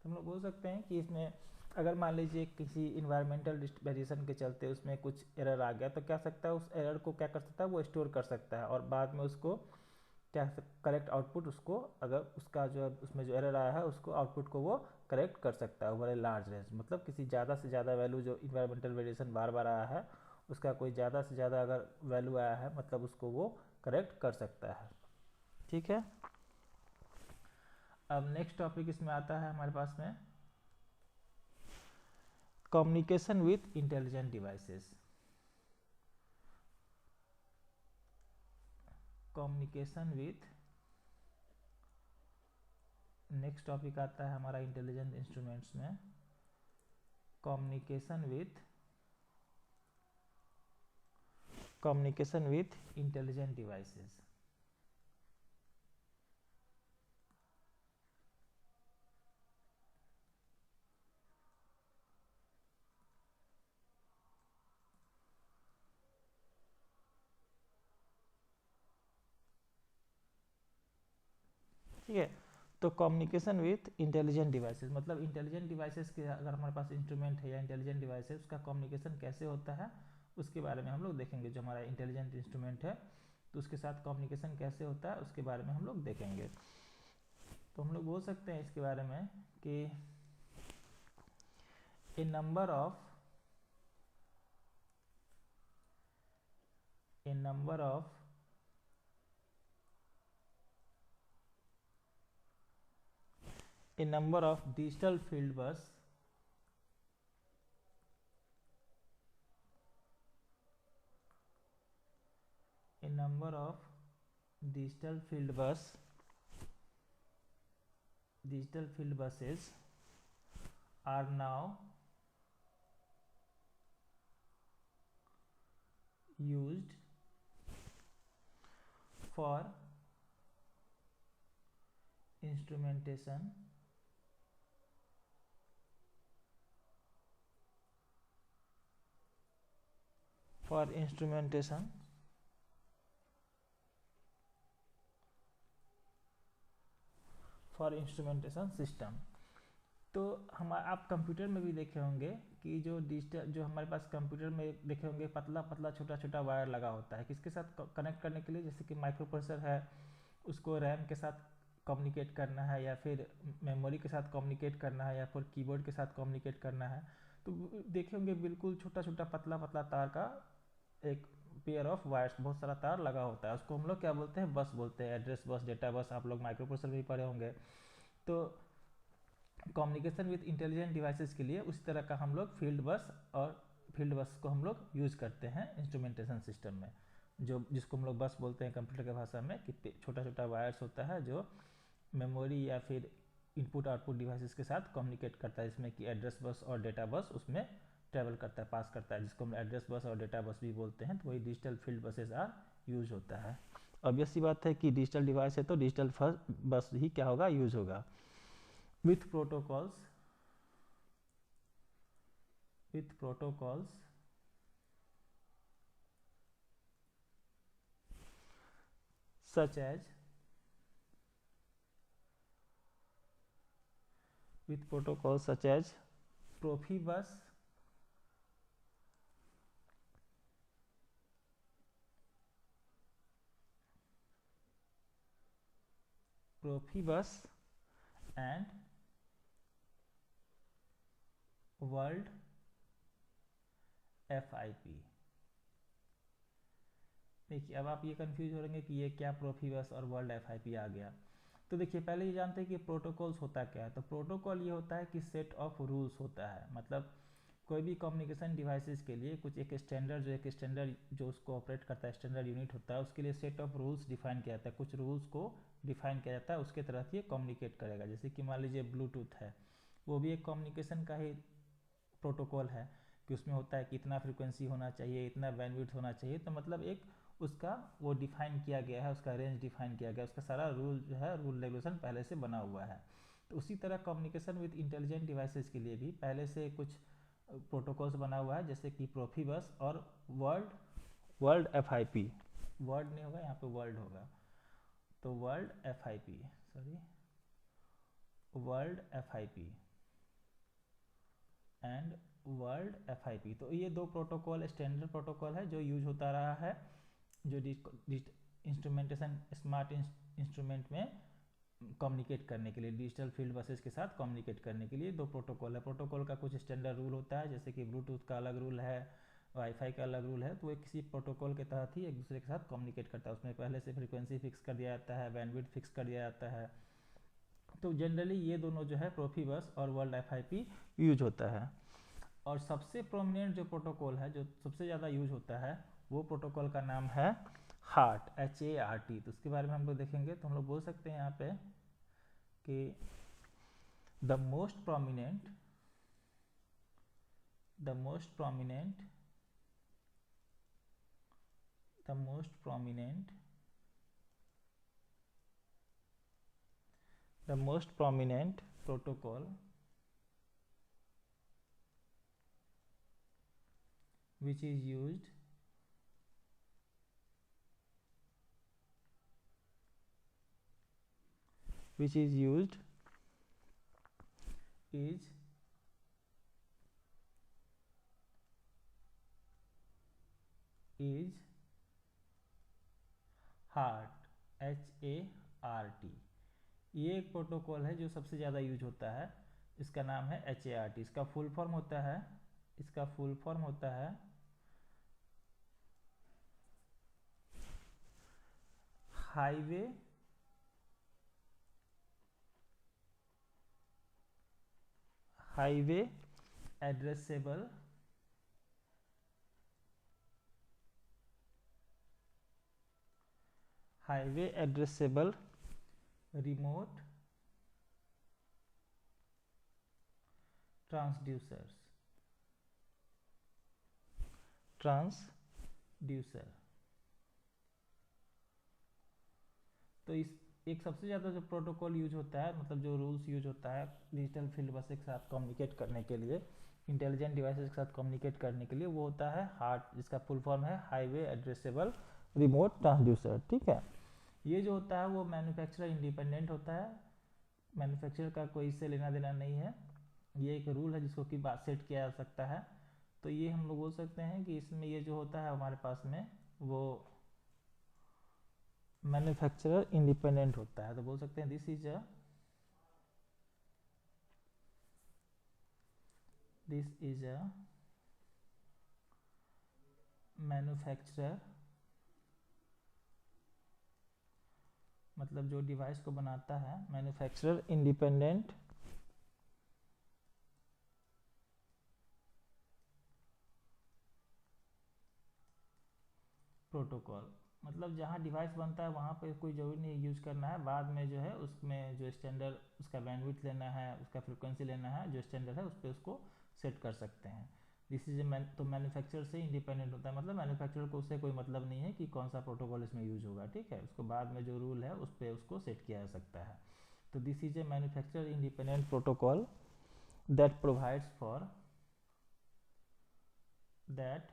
हम लोग बोल सकते हैं कि इसमें अगर मान लीजिए किसी इन्वायरमेंटल वेरिएशन के चलते उसमें कुछ एरर आ गया, तो क्या सकता है, उस एरर को क्या कर सकता है, वो स्टोर कर सकता है और बाद में उसको क्या करेक्ट आउटपुट, उसको अगर उसका जो उसमें जो एरर आया है उसको आउटपुट को वो करेक्ट कर सकता है ओवर ए लार्ज रेंज। मतलब किसी ज़्यादा से ज़्यादा वैल्यू जो इन्वायरमेंटल वेरिएशन बार बार आया है उसका कोई ज़्यादा से ज़्यादा अगर वैल्यू आया है, मतलब उसको वो करेक्ट कर सकता है। ठीक है, अब नेक्स्ट टॉपिक इसमें आता है हमारे पास में communication with intelligent devices. Communication with, next topic आता है हमारा इंटेलिजेंट इंस्ट्रूमेंट्स में, कम्युनिकेशन विथ इंटेलिजेंट डिवाइसेस। ठीक है, तो कम्युनिकेशन विथ इंटेलिजेंट डिवाइसेस मतलब इंटेलिजेंट डिवाइसेस के अगर हमारे पास इंस्ट्रूमेंट है या इंटेलिजेंट डिवाइसेस, उसका कम्युनिकेशन कैसे होता है उसके बारे में हम लोग देखेंगे। जो हमारा इंटेलिजेंट इंस्ट्रूमेंट है तो उसके साथ कम्युनिकेशन कैसे होता है उसके बारे में हम लोग देखेंगे। तो हम लोग बोल सकते हैं इसके बारे में कि a number of digital field bus buses are now used for instrumentation system. तो हम आप कंप्यूटर में भी देखे होंगे कि जो डिजिटल जो हमारे पास कंप्यूटर में देखे होंगे पतला पतला छोटा छोटा वायर लगा होता है किसके साथ कनेक्ट करने के लिए, जैसे कि माइक्रो प्रोसेसर है उसको रैम के साथ कम्युनिकेट करना है या फिर मेमोरी के साथ कम्युनिकेट करना है या फिर कीबोर्ड के साथ कम्युनिकेट करना है। तो देखे होंगे बिल्कुल छोटा छोटा पतला पतला तार का एक पेयर ऑफ वायर्स, बहुत सारा तार लगा होता है, उसको हम लोग क्या बोलते हैं, बस बोलते हैं, एड्रेस बस, डेटा बस, आप लोग माइक्रो प्रोसेसर भी पढ़े होंगे। तो कम्युनिकेशन विथ इंटेलिजेंट डिवाइसेस के लिए उस तरह का हम लोग फील्ड बस को हम लोग यूज़ करते हैं इंस्ट्रूमेंटेशन सिस्टम में, जो जिसको हम लोग बस बोलते हैं कंप्यूटर के भाषा में, कि छोटा छोटा वायर्स होता है जो मेमोरी या फिर इनपुट आउटपुट डिवाइसेस के साथ कम्युनिकेट करता है, इसमें कि एड्रेस बस और डेटा बस उसमें ट्रेवल करता है, पास करता है, जिसको हम एड्रेस बस और डेटा बस भी बोलते हैं। तो वही digital field buses are use होता है। ऑब्वियस सी बात है कि डिजिटल डिवाइस है तो डिजिटल बस ही क्या होगा, यूज होगा। with protocols such as Profibus, and world FIP। देखिए अब आप ये कंफ्यूज हो रहेंगे कि ये क्या प्रोफिबस और वर्ल्ड FIP आ गया। तो देखिए पहले ये जानते हैं कि प्रोटोकॉल्स होता क्या है। तो प्रोटोकॉल ये होता है कि सेट ऑफ रूल्स होता है, मतलब कोई भी कम्युनिकेशन डिवाइसेस के लिए कुछ एक स्टैंडर्ड जो उसको ऑपरेट करता है, स्टैंडर्ड यूनिट होता है, उसके लिए सेट ऑफ रूल्स डिफाइन किया जाता है, कुछ रूल्स को डिफाइन किया जाता है, उसके तरह ये कम्युनिकेट करेगा। जैसे कि मान लीजिए ब्लूटूथ है, वो भी एक कम्युनिकेशन का ही प्रोटोकॉल है कि उसमें होता है कि इतना फ्रिक्वेंसी होना चाहिए, इतना बैंडविड्थ होना चाहिए, तो मतलब एक उसका वो डिफाइन किया गया है, उसका रेंज डिफाइन किया गया है, उसका सारा रूल जो है रूल रेगुलेशन पहले से बना हुआ है। तो उसी तरह कम्युनिकेशन विद इंटेलिजेंट डिवाइसेस के लिए भी पहले से कुछ प्रोटोकॉल्स बना हुआ है, जैसे कि प्रोफिबस और वर्ल्ड FIP, वर्ड नहीं होगा यहाँ पे वर्ल्ड होगा, तो world FIP and world FIP। तो ये दो प्रोटोकॉल स्टैंडर्ड प्रोटोकॉल है जो यूज होता रहा है, जो इंस्ट्रूमेंटेशन स्मार्ट इंस्ट्रूमेंट में कम्युनिकेट करने के लिए, डिजिटल फील्ड बसेस के साथ कम्युनिकेट करने के लिए दो प्रोटोकॉल है। प्रोटोकॉल का कुछ स्टैंडर्ड रूल होता है, जैसे कि ब्लूटूथ का अलग रूल है, वाईफाई का अलग रूल है, तो वो किसी प्रोटोकॉल के तहत ही एक दूसरे के साथ कम्युनिकेट करता है। उसमें पहले से फ्रीक्वेंसी फिक्स कर दिया जाता है, बैंडविड्थ फिक्स कर दिया जाता है। तो जनरली ये दोनों जो है प्रोफिबस और वर्ल्ड FIP यूज होता है। और सबसे प्रोमिनेंट जो प्रोटोकॉल है, जो सबसे ज़्यादा यूज होता है, वो प्रोटोकॉल का नाम है हार्ट, HART, तो उसके बारे में हम लोग देखेंगे। तो हम लोग बोल सकते हैं यहाँ पे कि the most prominent the most prominent the most prominent the most prominent protocol which is used is HART, HART। ये एक प्रोटोकॉल है जो सबसे ज़्यादा यूज होता है। इसका नाम है HART। इसका फुल फॉर्म होता है हाईवे एड्रेसेबल रिमोट ट्रांसड्यूसर। तो इस एक सबसे ज़्यादा जो प्रोटोकॉल यूज होता है, मतलब जो रूल्स यूज होता है डिजिटल फील्ड बस के साथ कम्युनिकेट करने के लिए, इंटेलिजेंट डिवाइसेस के साथ कम्युनिकेट करने के लिए, वो होता है हार्ट, जिसका फुल फॉर्म है हाईवे एड्रेसेबल रिमोट ट्रांसड्यूसर। ठीक है, ये जो होता है वो मैन्युफैक्चरर इंडिपेंडेंट होता है, मैन्युफैक्चरर का कोई इससे लेना देना नहीं है। ये एक रूल है जिसको कि बात सेट किया जा सकता है। तो ये हम लोग बोल सकते हैं कि इसमें ये जो होता है हमारे पास में वो मैन्युफैक्चरर इंडिपेंडेंट होता है। तो बोल सकते हैं दिस इज अ मैन्युफैक्चरर, मतलब जो डिवाइस को बनाता है, मैन्युफैक्चरर इंडिपेंडेंट प्रोटोकॉल। मतलब जहाँ डिवाइस बनता है वहाँ पे कोई ज़रूरी नहीं यूज़ करना है, बाद में जो है उसमें जो स्टैंडर्ड उसका बैंडविड्थ लेना है, उसका फ्रिक्वेंसी लेना है, जो स्टैंडर्ड है उस पर उसको सेट कर सकते हैं। दिस इज ए तो मैन्युफैक्चरर से इंडिपेंडेंट होता है, मतलब मैन्युफैक्चरर को उससे कोई मतलब नहीं है कि कौन सा प्रोटोकॉल इसमें यूज होगा। ठीक है, उसको बाद में जो रूल है उस पर उसको सेट किया जा सकता है। तो this is a manufacturer independent protocol that provides for that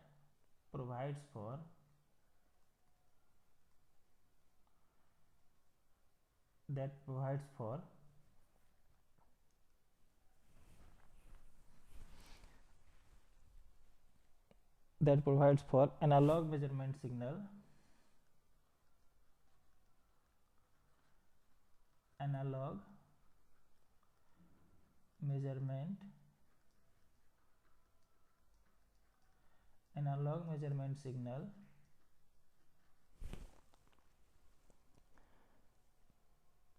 provides for that provides for analog measurement signal, analog measurement signal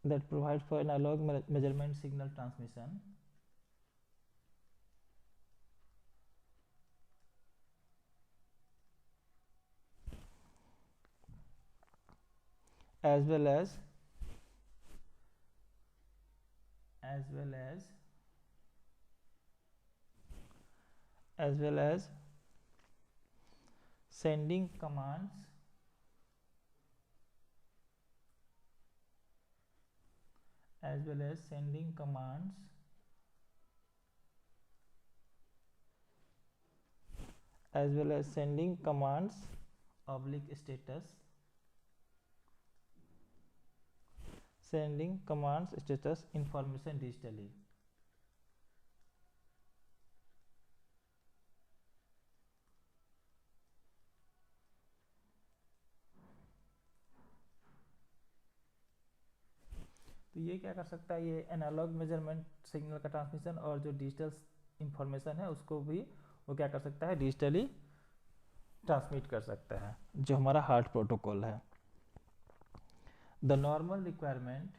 that provides for analog measurement signal transmission as well as sending commands oblique status information digitally। तो ये क्या कर सकता है, ये एनालॉग मेजरमेंट सिग्नल का ट्रांसमिशन और जो डिजिटल इंफॉर्मेशन है उसको भी वो क्या कर सकता है, डिजिटली ट्रांसमिट कर सकता है, जो हमारा हार्ट प्रोटोकॉल है। The normal requirement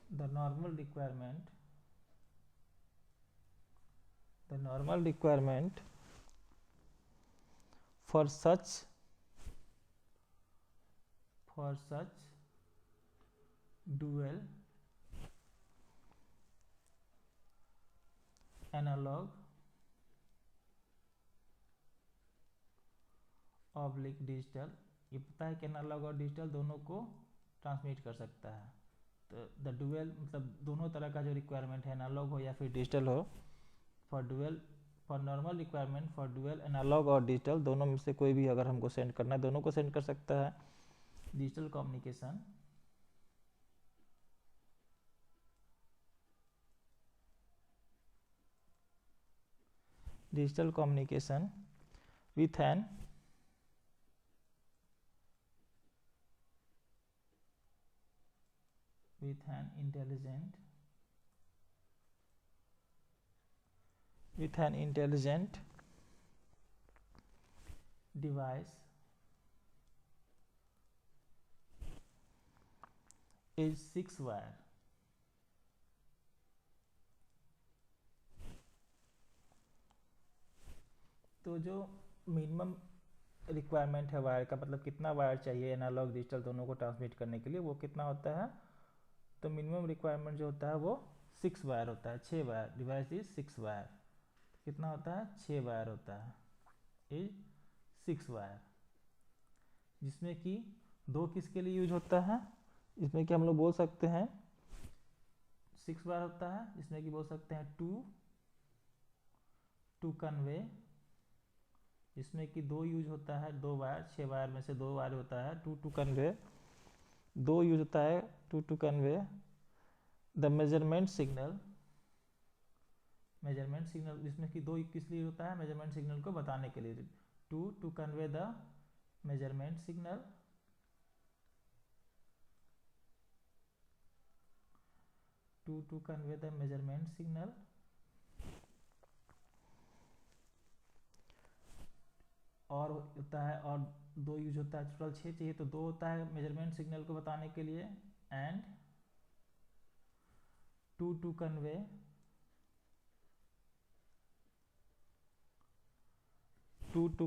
the normal requirement for such dual analog oblique digital, ये पता है कि एनालॉग और डिजिटल दोनों को ट्रांसमिट कर सकता है। तो द डुअल मतलब दोनों तरह का जो रिक्वायरमेंट है, एनालॉग हो या फिर डिजिटल हो, for normal requirement for dual analog और डिजिटल, दोनों में से कोई भी अगर हमको सेंड करना है, दोनों को सेंड कर सकता है। Digital communication with an intelligent device is 6 wire। तो जो मिनिमम रिक्वायरमेंट है वायर का, मतलब कितना वायर चाहिए एनालॉग डिजिटल दोनों को ट्रांसमिट करने के लिए, वो कितना होता है? तो मिनिमम रिक्वायरमेंट जो होता है वो 6 वायर होता है, 6 वायर। डिवाइस इज 6 वायर, कितना होता है? 6 वायर होता है, इज 6 वायर। जिसमें कि 2 किसके लिए यूज होता है? इसमें कि हम लोग बोल सकते हैं 6 वायर होता है, जिसमें कि बोल सकते हैं टू कन्वे, जिसमें कि 2 यूज होता है, 2 वायर, 6 वायर में से 2 वायर होता है टू कन्वे, 2 यूज होता है to convey the measurement signal, जिसमें कि 2 किस लिए होता है? मेजरमेंट सिग्नल को बताने के लिए। To convey the measurement signal, to convey the measurement signal, और होता है, और 2 यूज होता है, टोटल 6 चाहिए तो 2 होता है मेजरमेंट सिग्नल को बताने के लिए। And to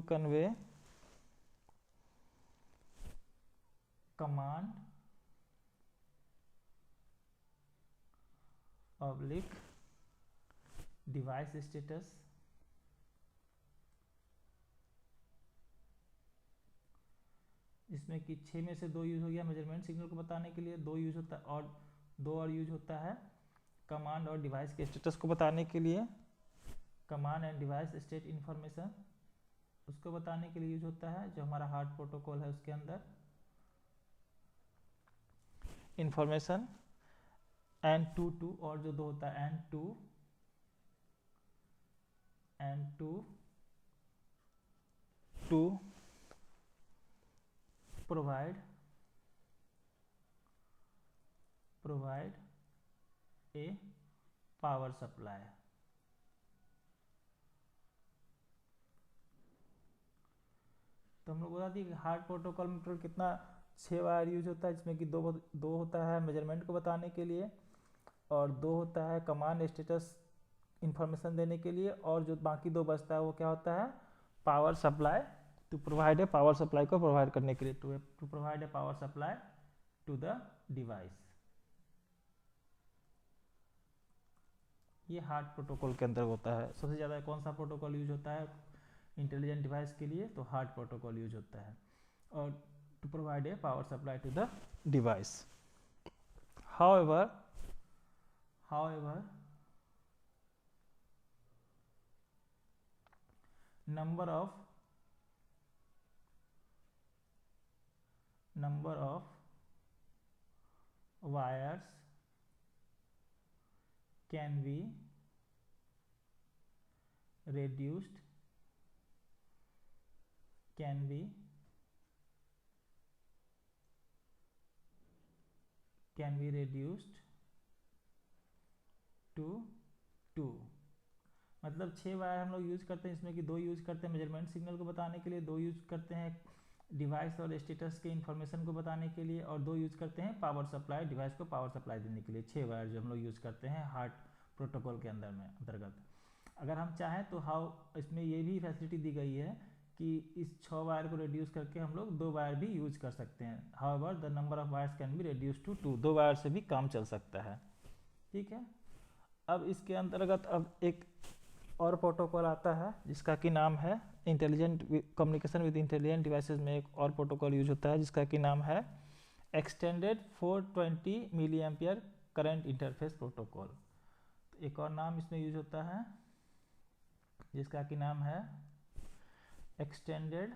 convey command oblique device status, जिसमें कि 6 में से 2 यूज हो गया मेजरमेंट सिग्नल को बताने के लिए, 2 यूज होता है, और 2 और यूज होता है कमांड और डिवाइस के स्टेटस को बताने के लिए। Command and device state information उसको बताने के लिए यूज होता है, जो हमारा हार्ट प्रोटोकॉल है उसके अंदर इंफॉर्मेशन। एंड टू और जो 2 होता है and to provide a power supply. तो हम लोग बता दिए कि हार्ट प्रोटोकॉल में टोटल कितना 6 वायर यूज होता है, जिसमें कि दो होता है मेजरमेंट को बताने के लिए, और 2 होता है कमांड स्टेटस इंफॉर्मेशन देने के लिए, और जो बाकी 2 बचता है वो क्या होता है? Power supply, to provide a power supply को प्रोवाइड करने के लिए, to provide a power supply to the device. ये हार्ट प्रोटोकॉल के अंदर होता है। सबसे ज़्यादा कौन सा प्रोटोकॉल यूज होता है इंटेलिजेंट डिवाइस के लिए? तो हार्ट प्रोटोकॉल यूज होता है, और to provide a power supply to the device. However, number of wires can be reduced to 2। मतलब 6 वायर हम लोग यूज करते हैं, इसमें कि 2 यूज करते हैं मेजरमेंट सिग्नल को बताने के लिए, 2 यूज करते हैं डिवाइस और स्टेटस के इन्फॉर्मेशन को बताने के लिए, और 2 यूज करते हैं पावर सप्लाई, डिवाइस को पावर सप्लाई देने के लिए। 6 वायर जो हम लोग यूज करते हैं हार्ट प्रोटोकॉल के अंदर में अंतर्गत। अगर हम चाहें तो हाउ इसमें ये भी फैसिलिटी दी गई है कि इस 6 वायर को रिड्यूस करके हम लोग 2 वायर भी यूज कर सकते हैं। However the number of wires can be reduce to 2, 2 wire से भी काम चल सकता है। ठीक है, अब इसके अंतर्गत अब एक और प्रोटोकॉल आता है जिसका कि नाम है intelligent communication with intelligent devices में एक और प्रोटोकॉल यूज होता है जिसका कि नाम है extended 420 milli ampere current interface protocol. एक और नाम इसमें यूज होता है जिसका कि नाम है एक्सटेंडेड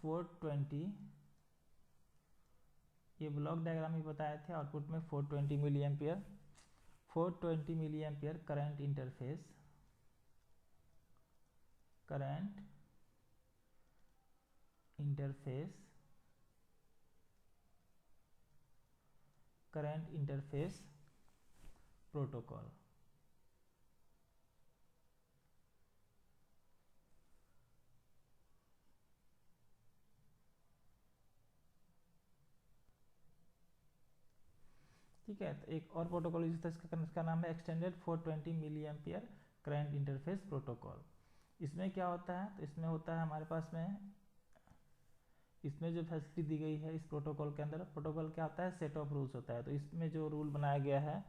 420, ये ब्लॉक डायग्राम में बताए थे आउटपुट में 420 milli ampere, 420 milli ampere current interface protocol. ठीक है, तो एक और प्रोटोकॉल इसका नाम है extended 420 milli ampere current interface protocol. इसमें क्या होता है, तो इसमें होता है हमारे पास में, इसमें जो फैसिलिटी दी गई है इस प्रोटोकॉल के अंदर, प्रोटोकॉल क्या होता है, सेट ऑफ रूल्स होता है। तो इसमें जो रूल बनाया गया है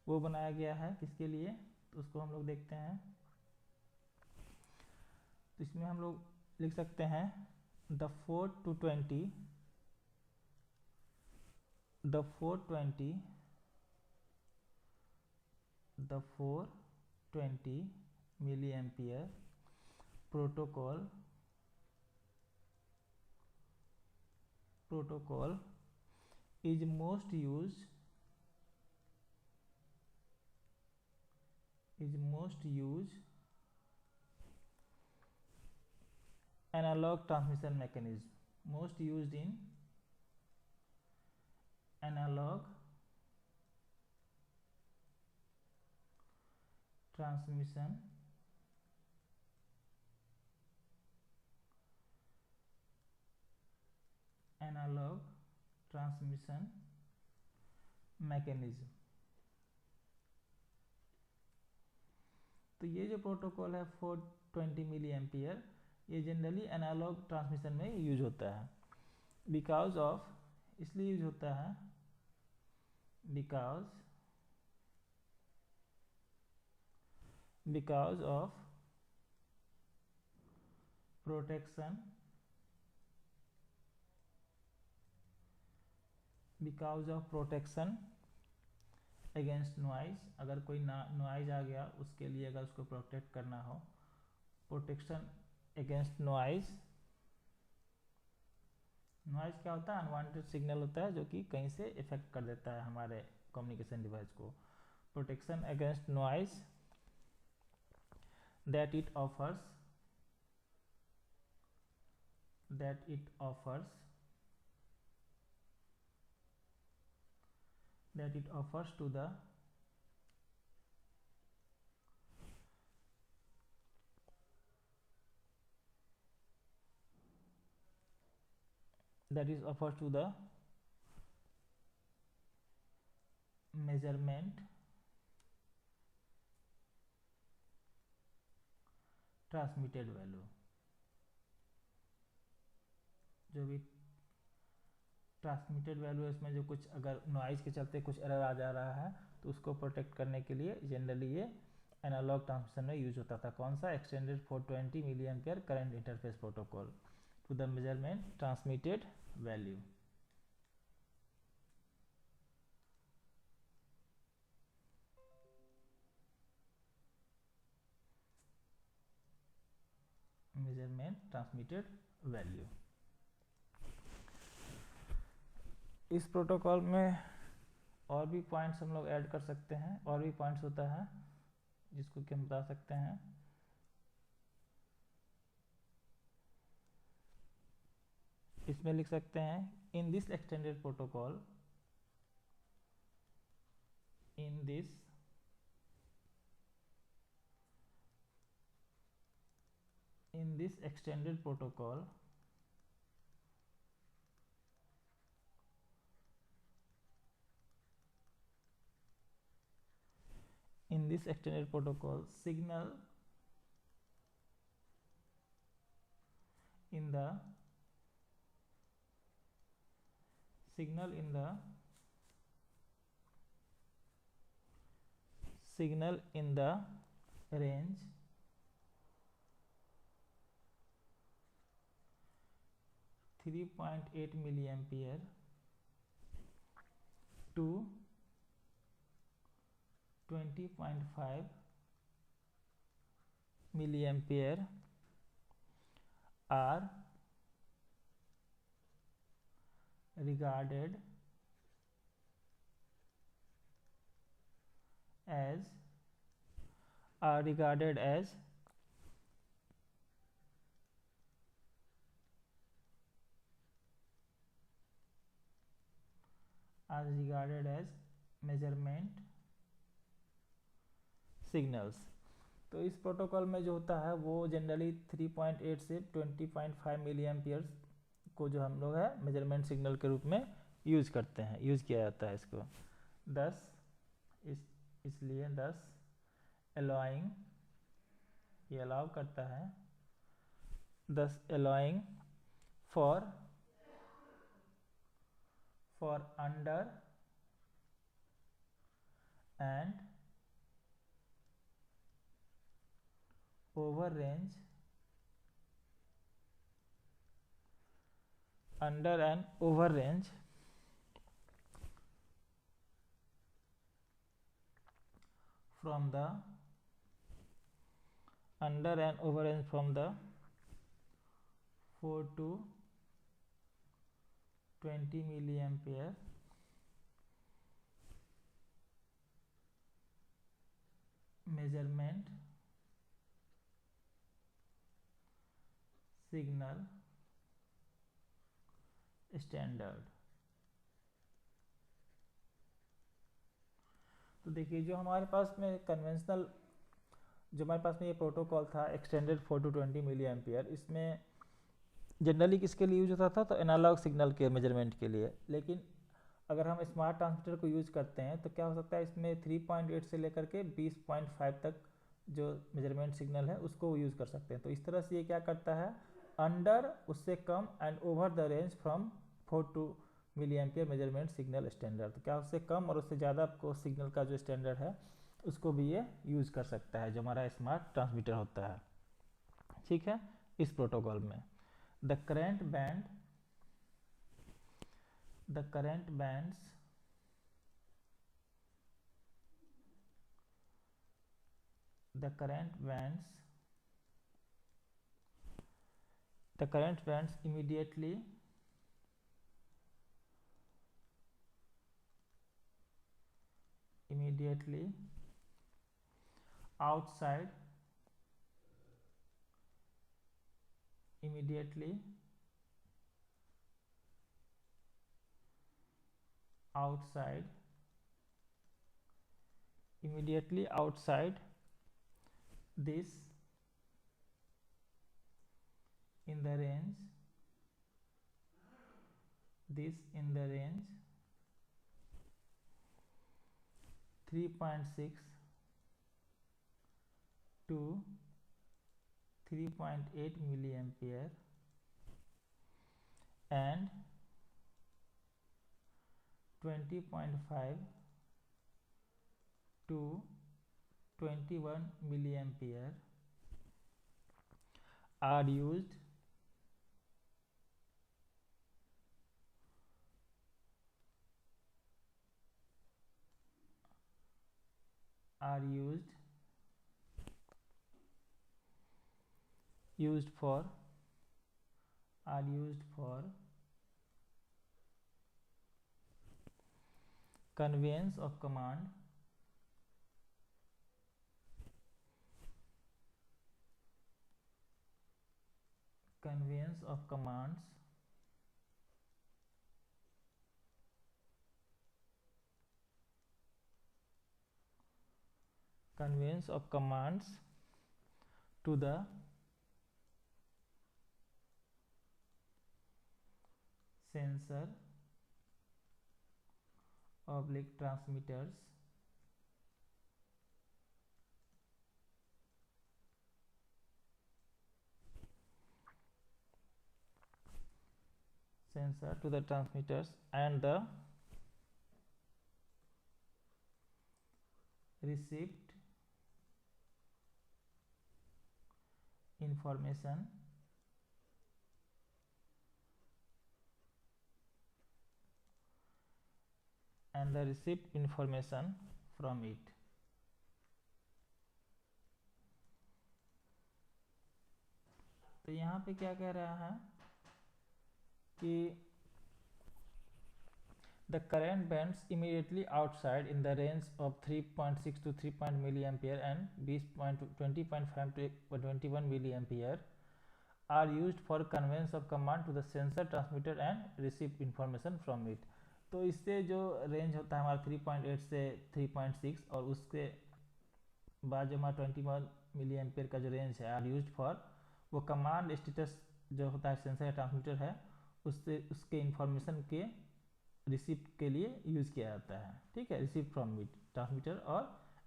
वो बनाया गया है किसके लिए, तो उसको हम लोग देखते हैं। तो इसमें हम लोग लिख सकते हैं the 420 milli ampere protocol is most used analog transmission mechanism, most used in analog transmission mechanism. तो ये जो प्रोटोकॉल है 420 मिली एम्पियर, ये जनरली एनालॉग ट्रांसमिशन में यूज होता है। बिकॉज ऑफ, इसलिए यूज होता है because of protection against noise. अगर कोई नॉइज आ गया उसके लिए अगर उसको प्रोटेक्ट करना हो, प्रोटेक्शन अगेंस्ट नॉइज। नॉइज क्या होता है, अनवांटेड सिग्नल होता है जो कि कहीं से इफेक्ट कर देता है हमारे कम्युनिकेशन डिवाइस को। Protection against noise that it offers to the measurement transmitted value. जो भी ट्रांसमिटेड वैल्यू है इसमें जो कुछ अगर नॉइज के चलते कुछ एरर आ जा रहा है तो उसको प्रोटेक्ट करने के लिए जनरली ये एनालॉग ट्रांसमिशन में यूज होता था। कौन सा, extended 420 milli ampere current interface protocol to the measurement transmitted value. Measurement transmitted value. इस प्रोटोकॉल में और भी पॉइंट्स हम लोग ऐड कर सकते हैं, और भी पॉइंट्स होता है जिसको कि हम बता सकते हैं। इसमें लिख सकते हैं in this extended protocol, in this extended protocol, signal in the range 3.8 milliampere to 20.5 milliampere are regarded as measurement signals। तो इस प्रोटोकॉल में जो होता है वो जनरली 3.8 से 20.5 मिली एम्पियर्स को जो हम लोग है मेजरमेंट सिग्नल के रूप में यूज करते हैं, यूज किया जाता है इसको। 10 इसलिए 10 अलाउइंग, ये अलाउ करता है, 10 allowing for under and over range, under and over range from the 4 to 20 milliampere measurement signal standard. तो देखिए जो हमारे पास में कन्वेंशनल जो हमारे पास में ये प्रोटोकॉल था एक्सटेंडेड 4 to 20 मिली एम्पियर, इसमें जनरली किसके लिए यूज होता था, तो एनालॉग सिग्नल के मेजरमेंट के लिए। लेकिन अगर हम स्मार्ट ट्रांसमीटर को यूज करते हैं तो क्या हो सकता है, इसमें 3.8 से लेकर के 20.5 तक जो मेजरमेंट सिग्नल है उसको यूज कर सकते हैं। तो इस तरह से ये क्या करता है, अंडर, उससे कम, and over the range from 4 to milli ampere measurement signal standard. तो क्या उससे कम और उससे ज़्यादा को सिग्नल का जो स्टैंडर्ड है उसको भी ये यूज कर सकता है जो हमारा स्मार्ट ट्रांसमीटर होता है, ठीक है। इस प्रोटोकॉल में the current bands immediately outside this in the range 3.6 to 3.8 milliampere and 20.5 to 21 milliampere are used for conveyance of commands conveyance of commands to the sensor oblique transmitters to the transmitters and the received information from it. तो यहाँ पे क्या कह रहा है कि the current bends immediately outside in the range of 3.6 to 3 milliampere and 20.5 to 21 milliampere are used for conveyance of command to the sensor transmitter and receive information from it. तो इससे जो रेंज होता है हमारा 3.8 से 3.6 और उसके बाद जो हमारा 21 मिली एम्पियर का जो रेंज है आर यूज फॉर वो कमांड स्टेटस जो होता है सेंसर या ट्रांसमीटर है उससे उसके इंफॉर्मेशन के रिसीव के लिए यूज़ किया जाता है. ठीक है, रिसीव फ्रॉम इट ट्रांसमीटर और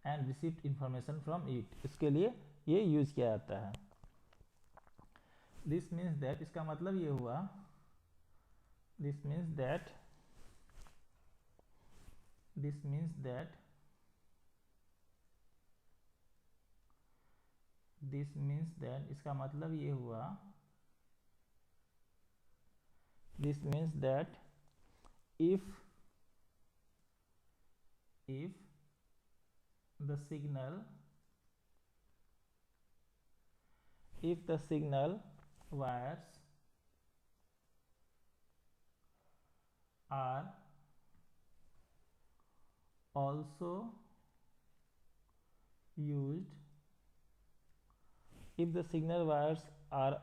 and received information from it, इसके लिए ये यूज़ किया जाता है. दिस मीन्स दैट, इसका मतलब ये हुआ, दिस मीन्स दैट इसका मतलब ये हुआ, this means that if the signal wires are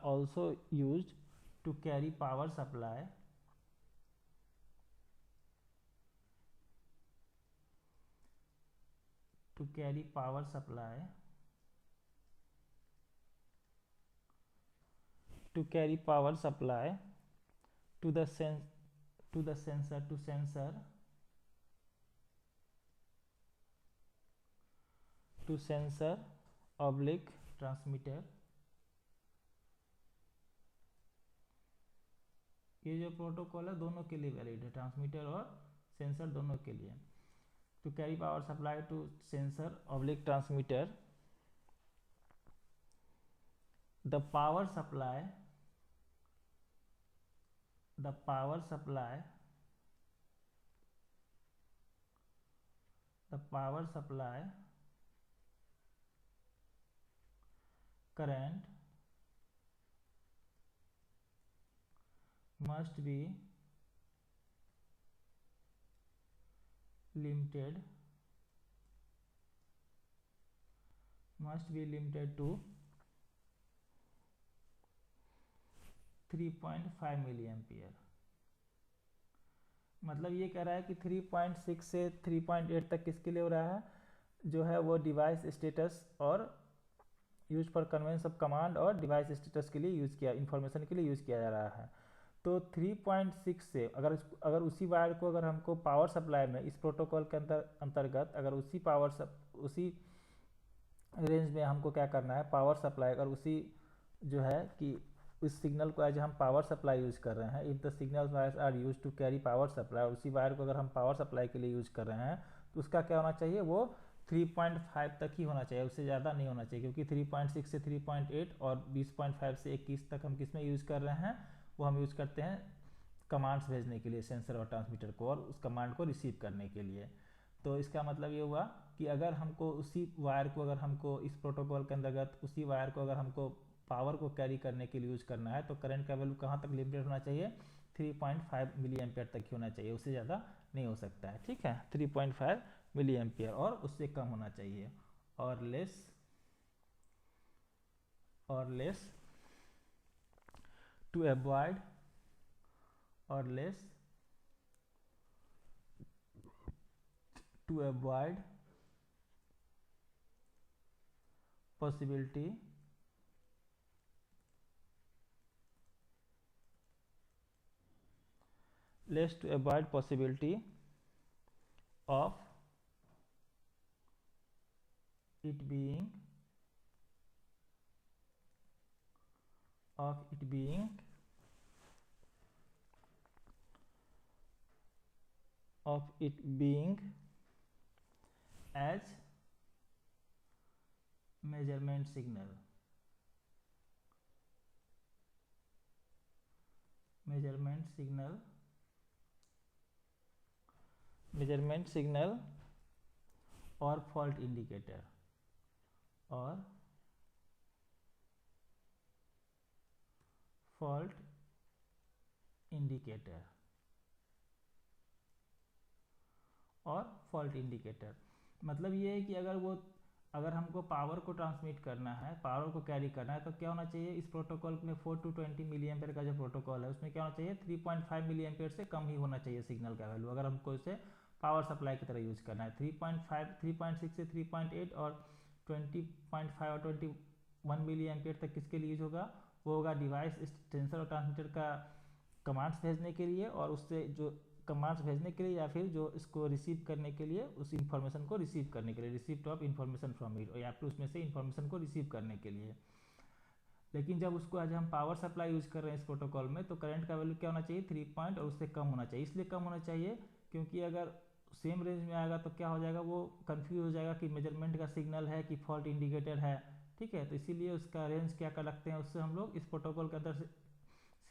also used to carry power supply to carry power supply to the sensor oblique transmitter. ये जो प्रोटोकॉल है दोनों के लिए वैलिड है, ट्रांसमीटर और सेंसर दोनों के लिए. To carry power supply to sensor oblique transmitter, the power supply current must be limited to 3.5 milli ampere. मतलब ये कह रहा है कि 3.6 से 3.8 तक किसके लिए हो रहा है, जो है वो डिवाइस स्टेटस और use for conveyance of command और डिवाइस स्टेटस के लिए यूज़ किया, इंफॉर्मेशन के लिए यूज़ किया जा रहा है. तो 3.6 से अगर उसी वायर को अगर हमको पावर सप्लाई में इस प्रोटोकॉल के अंतर्गत अगर उसी रेंज में हमको क्या करना है, पावर सप्लाई, अगर उसी जो है कि उस सिग्नल को एज हम पावर सप्लाई यूज़ कर रहे हैं, if the signal wires are use to carry power supply, उसी वायर को अगर हम पावर सप्लाई के लिए यूज़ कर रहे हैं तो उसका क्या होना चाहिए, वो 3.5 तक ही होना चाहिए, उससे ज़्यादा नहीं होना चाहिए. क्योंकि 3.6 से 3.8 और 20.5 से 21 तक हम किस में यूज़ कर रहे हैं, वो हम यूज़ करते हैं कमांड्स भेजने के लिए सेंसर और ट्रांसमीटर को और उस कमांड को रिसीव करने के लिए. तो इसका मतलब ये हुआ कि अगर हमको उसी वायर को अगर हमको इस प्रोटोकॉल के अंतर्गत उसी वायर को अगर हमको पावर को कैरी करने के लिए यूज़ करना है तो करंट का वैल्यू कहाँ तक लिमिटेड होना चाहिए, 3.5 मिली एम्पियर तक ही होना चाहिए, उससे ज़्यादा नहीं हो सकता है. ठीक है, 3.5 मिली एम्पियर और उससे कम होना चाहिए, और less to avoid possibility less to avoid possibility of it being of it being of it being as measurement signal or fault indicator और fault indicator मतलब ये है कि अगर हमको पावर को ट्रांसमिट करना है, पावर को कैरी करना है, तो क्या होना चाहिए इस प्रोटोकॉल में 4 to 20 मिली एम्पेयर का जो प्रोटोकॉल है उसमें क्या होना चाहिए 3.5 मिली एम्पेयर से कम ही होना चाहिए सिग्नल का वैल्यू, अगर हमको इसे पावर सप्लाई की तरह यूज करना है। 3.5 3.6 से 3.8 और 20.5 और 21 मिली एम्पेयर तक किसके लिए यूज होगा, वो होगा डिवाइस सेंसर और ट्रांसमीटर का कमांड्स भेजने के लिए, और उससे जो कमांड्स भेजने के लिए या फिर जो इसको रिसीव करने के लिए, उस इंफॉर्मेशन को रिसीव करने के लिए, receipt of information from it, या फिर उसमें से इंफॉर्मेशन को रिसीव करने के लिए। लेकिन जब उसको आज हम पावर सप्लाई यूज कर रहे हैं इस प्रोटोकॉल में, तो करंट का वैल्यू क्या होना चाहिए 3 पॉइंट और उससे कम होना चाहिए। इसलिए कम होना चाहिए क्योंकि अगर सेम रेंज में आएगा तो क्या हो जाएगा, वो कंफ्यूज हो जाएगा कि मेजरमेंट का सिग्नल है कि फॉल्ट इंडिकेटर है, ठीक है। तो इसीलिए उसका रेंज क्या कर रखते हैं, उससे हम लोग इस प्रोटोकॉल के अंदर से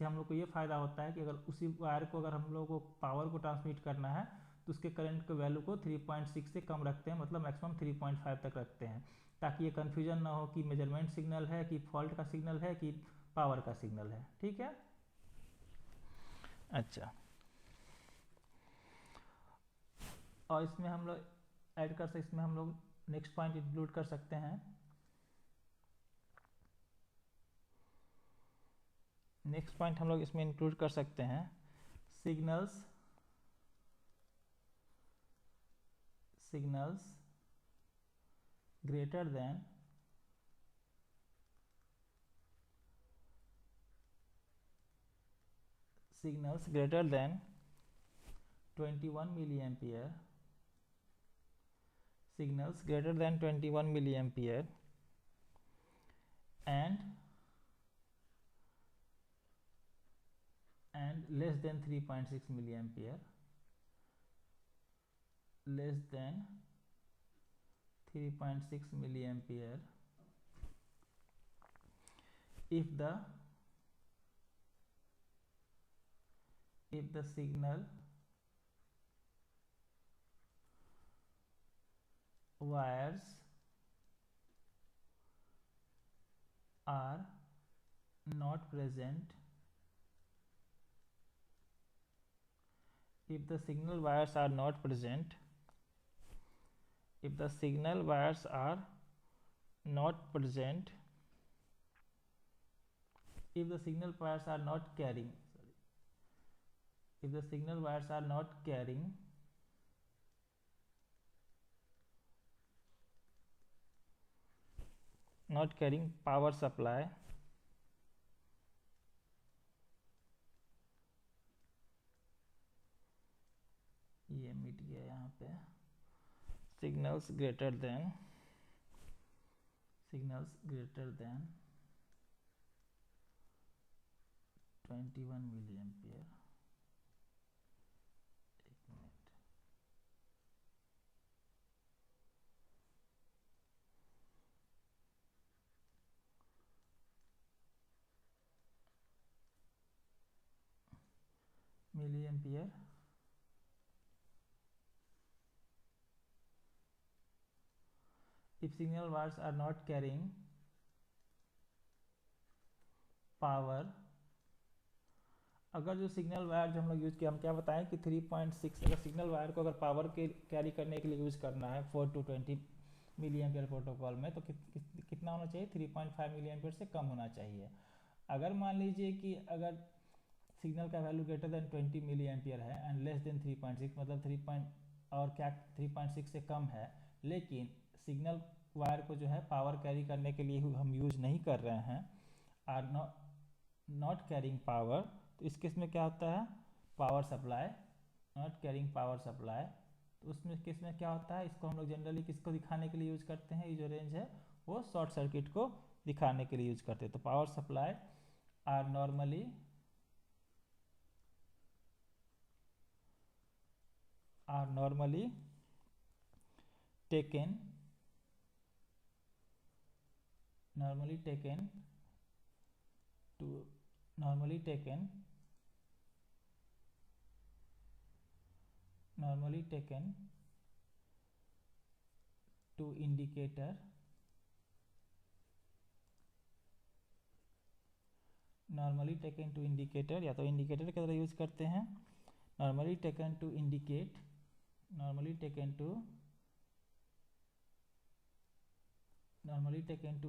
हम लोग को ये फ़ायदा होता है कि अगर उसी वायर को अगर हम लोग को पावर को ट्रांसमिट करना है तो उसके करंट के वैल्यू को 3.6 से कम रखते हैं, मतलब मैक्सिमम 3.5 तक रखते हैं, ताकि ये कन्फ्यूजन ना हो कि मेजरमेंट सिग्नल है कि फॉल्ट का सिग्नल है कि पावर का सिग्नल है, ठीक है। अच्छा, और इसमें हम लोग ऐड कर सकते, इसमें हम लोग नेक्स्ट पॉइंट इंक्लूड कर सकते हैं। नेक्स्ट पॉइंट हम लोग इसमें इंक्लूड कर सकते हैं signals greater than 21 milliampere, signals greater than 21 milliampere and less than 3.6 milliampere, less than 3.6 milliampere if the signal wires are not present, if the signal wires are not present, if the signal wires are not present, if the signal wires are not carrying, if the signal wires are not carrying power supply, ये मिट गया यहाँ पे, signals greater than 21 milliampere, एक minute, milliampere if signal wires are not carrying power, अगर जो सिग्नल वायर जो हम लोग यूज़ किया, हम क्या बताएं कि 3.6, अगर सिग्नल वायर को अगर पावर के कैरी करने के लिए यूज़ करना है 4 to 20 मिली एम्पियर प्रोटोकॉल में, तो कितना होना चाहिए 3.5 मिली एम्पियर से कम होना चाहिए। अगर मान लीजिए कि अगर सिग्नल का value greater than 20 milli ampere है एंड लेस देन 3.6, मतलब 3 और क्या 3.6 से कम है, लेकिन सिग्नल वायर को जो है पावर कैरी करने के लिए हम यूज नहीं कर रहे हैं, आर नॉट कैरिंग पावर, तो इस केस में क्या होता है, power supply, not carrying power supply, तो उसमें केस में क्या होता है, इसको हम लोग जनरली किसको दिखाने के लिए यूज करते हैं, ये जो रेंज है वो शॉर्ट सर्किट को दिखाने के लिए यूज करते हैं। तो power supply are normally taken to normally taken to indicator, normally taken to indicator, या तो इंडिकेटर की तरह यूज करते हैं, normally taken to indicate, normally taken to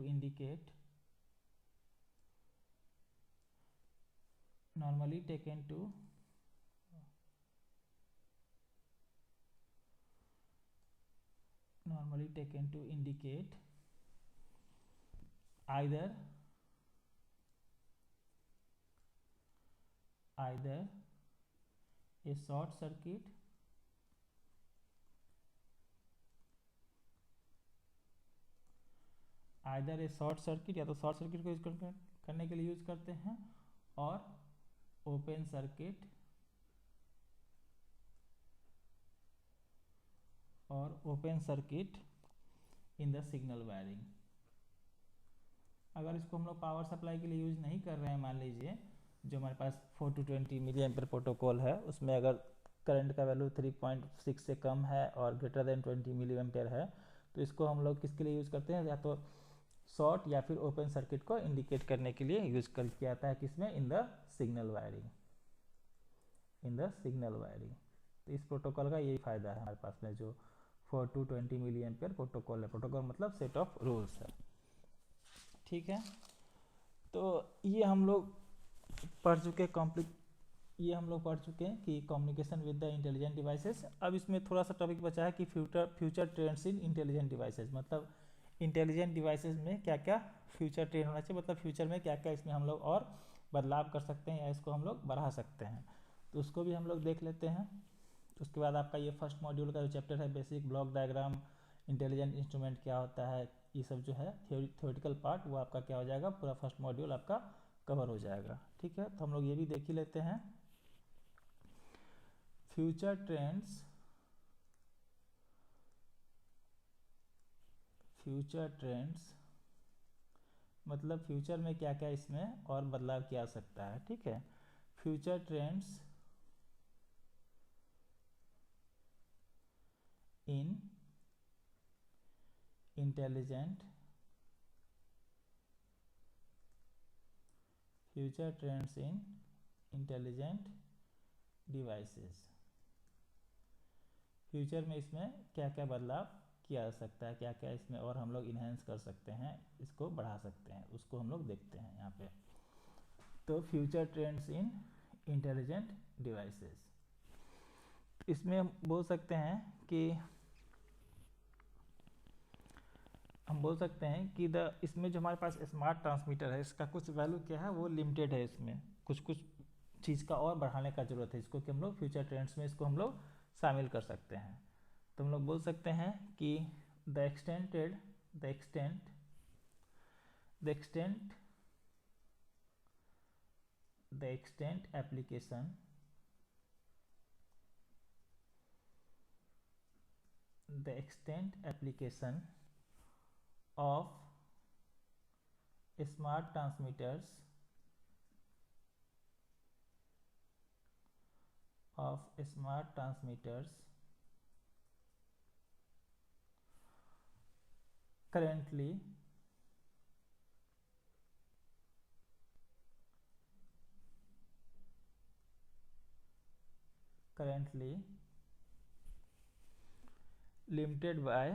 indicate, normally taken to indicate either a short circuit या तो शॉर्ट सर्किट को यूज करने के लिए यूज करते हैं, और open circuit in the signal wiring. अगर इसको हम लोग पावर सप्लाई के लिए यूज नहीं कर रहे हैं, मान लीजिए जो हमारे पास 4 to 20 मिली एम्पीयर प्रोटोकॉल है, उसमें अगर करंट का वैल्यू 3.6 से कम है और ग्रेटर देन 20 मिली एम्पीयर है, तो इसको हम लोग किसके लिए यूज करते हैं, या तो शॉर्ट या फिर ओपन सर्किट को इंडिकेट करने के लिए यूज किया जाता है, किसमें, इन द सिग्नल वायरिंग, तो इस प्रोटोकॉल का यही फायदा है हमारे पास में, जो 4 to 20 मिली एम्पीयर प्रोटोकॉल है। प्रोटोकॉल मतलब सेट ऑफ रूल्स है, ठीक है। तो ये हम लोग पढ़ चुके हैं कि communication with the intelligent devices. अब इसमें थोड़ा सा टॉपिक बचा है कि future trends in intelligent devices, मतलब इंटेलिजेंट डिवाइसेस में क्या क्या फ्यूचर ट्रेंड होना चाहिए, मतलब फ्यूचर में क्या क्या इसमें हम लोग और बदलाव कर सकते हैं या इसको हम लोग बढ़ा सकते हैं, तो उसको भी हम लोग देख लेते हैं। उसके बाद आपका ये फर्स्ट मॉड्यूल का जो चैप्टर है, basic block diagram, intelligent instrument क्या होता है, ये सब जो है थ्योरेटिकल पार्ट, वो आपका क्या हो जाएगा, पूरा फर्स्ट मॉड्यूल आपका कवर हो जाएगा, ठीक है। तो हम लोग ये भी देख ही लेते हैं। फ्यूचर ट्रेंड्स मतलब फ्यूचर में क्या क्या इसमें और बदलाव किया जा सकता है, ठीक है। Future trends in intelligent devices, future में इसमें क्या क्या बदलाव किया जा सकता है, क्या क्या इसमें और हम लोग इन्हेंस कर सकते हैं, इसको बढ़ा सकते हैं, उसको हम लोग देखते हैं यहाँ पे। तो future trends in intelligent devices, इसमें हम बोल सकते हैं कि इसमें जो हमारे पास स्मार्ट ट्रांसमीटर है, इसका कुछ वैल्यू क्या है, वो लिमिटेड है, इसमें कुछ चीज़ का और बढ़ाने का जरूरत है, इसको कि हम लोग फ्यूचर ट्रेंड्स में इसको हम लोग शामिल कर सकते हैं। तो हम लोग बोल सकते हैं कि the extent application of smart transmitters currently limited by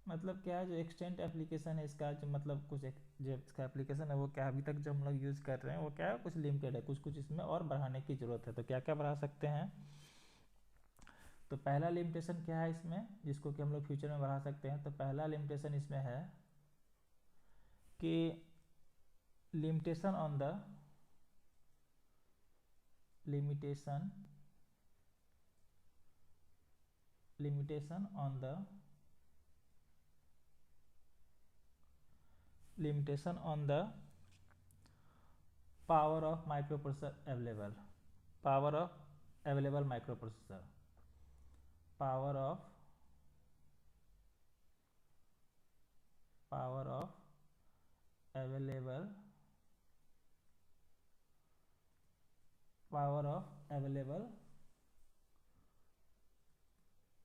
मतलब क्या है, जो एक्सटेंट एप्लीकेशन है इसका, जो मतलब कुछ जो इसका एप्लीकेशन है वो क्या अभी तक जो हम लोग यूज़ कर रहे हैं वो क्या है, कुछ लिमिटेड है, कुछ कुछ इसमें और बढ़ाने की ज़रूरत है। तो क्या क्या बढ़ा सकते हैं? तो पहला लिमिटेशन क्या है इसमें, जिसको कि हम लोग फ्यूचर में बढ़ा सकते हैं? तो पहला लिमिटेशन इसमें है कि limitation on the limitation limitation on the limitation on the power of microprocessor available, power of available microprocessor, power of available power of available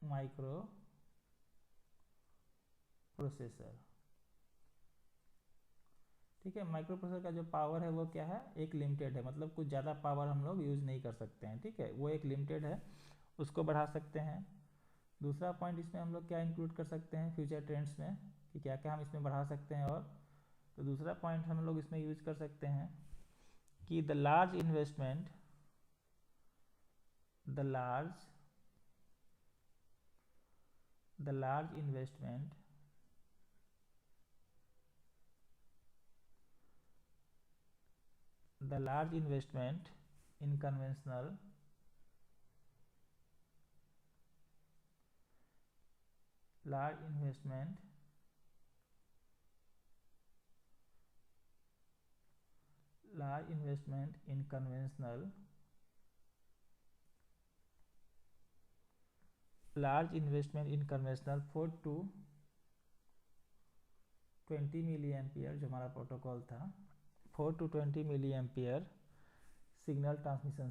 microprocessor। ठीक है, माइक्रो प्रोसेसर का जो पावर है वो क्या है, एक लिमिटेड है, मतलब कुछ ज़्यादा पावर हम लोग यूज़ नहीं कर सकते हैं। ठीक है, वो एक लिमिटेड है, उसको बढ़ा सकते हैं। दूसरा पॉइंट इसमें हम लोग क्या इंक्लूड कर सकते हैं फ्यूचर ट्रेंड्स में, कि क्या क्या हम इसमें बढ़ा सकते हैं। और तो दूसरा पॉइंट हम लोग इसमें यूज कर सकते हैं कि the large investment the large investment in conventional large investment in conventional large investment in conventional 4 to 20 milli ampere, जो हमारा प्रोटोकॉल था 4 to 20 milli ampere signal transmission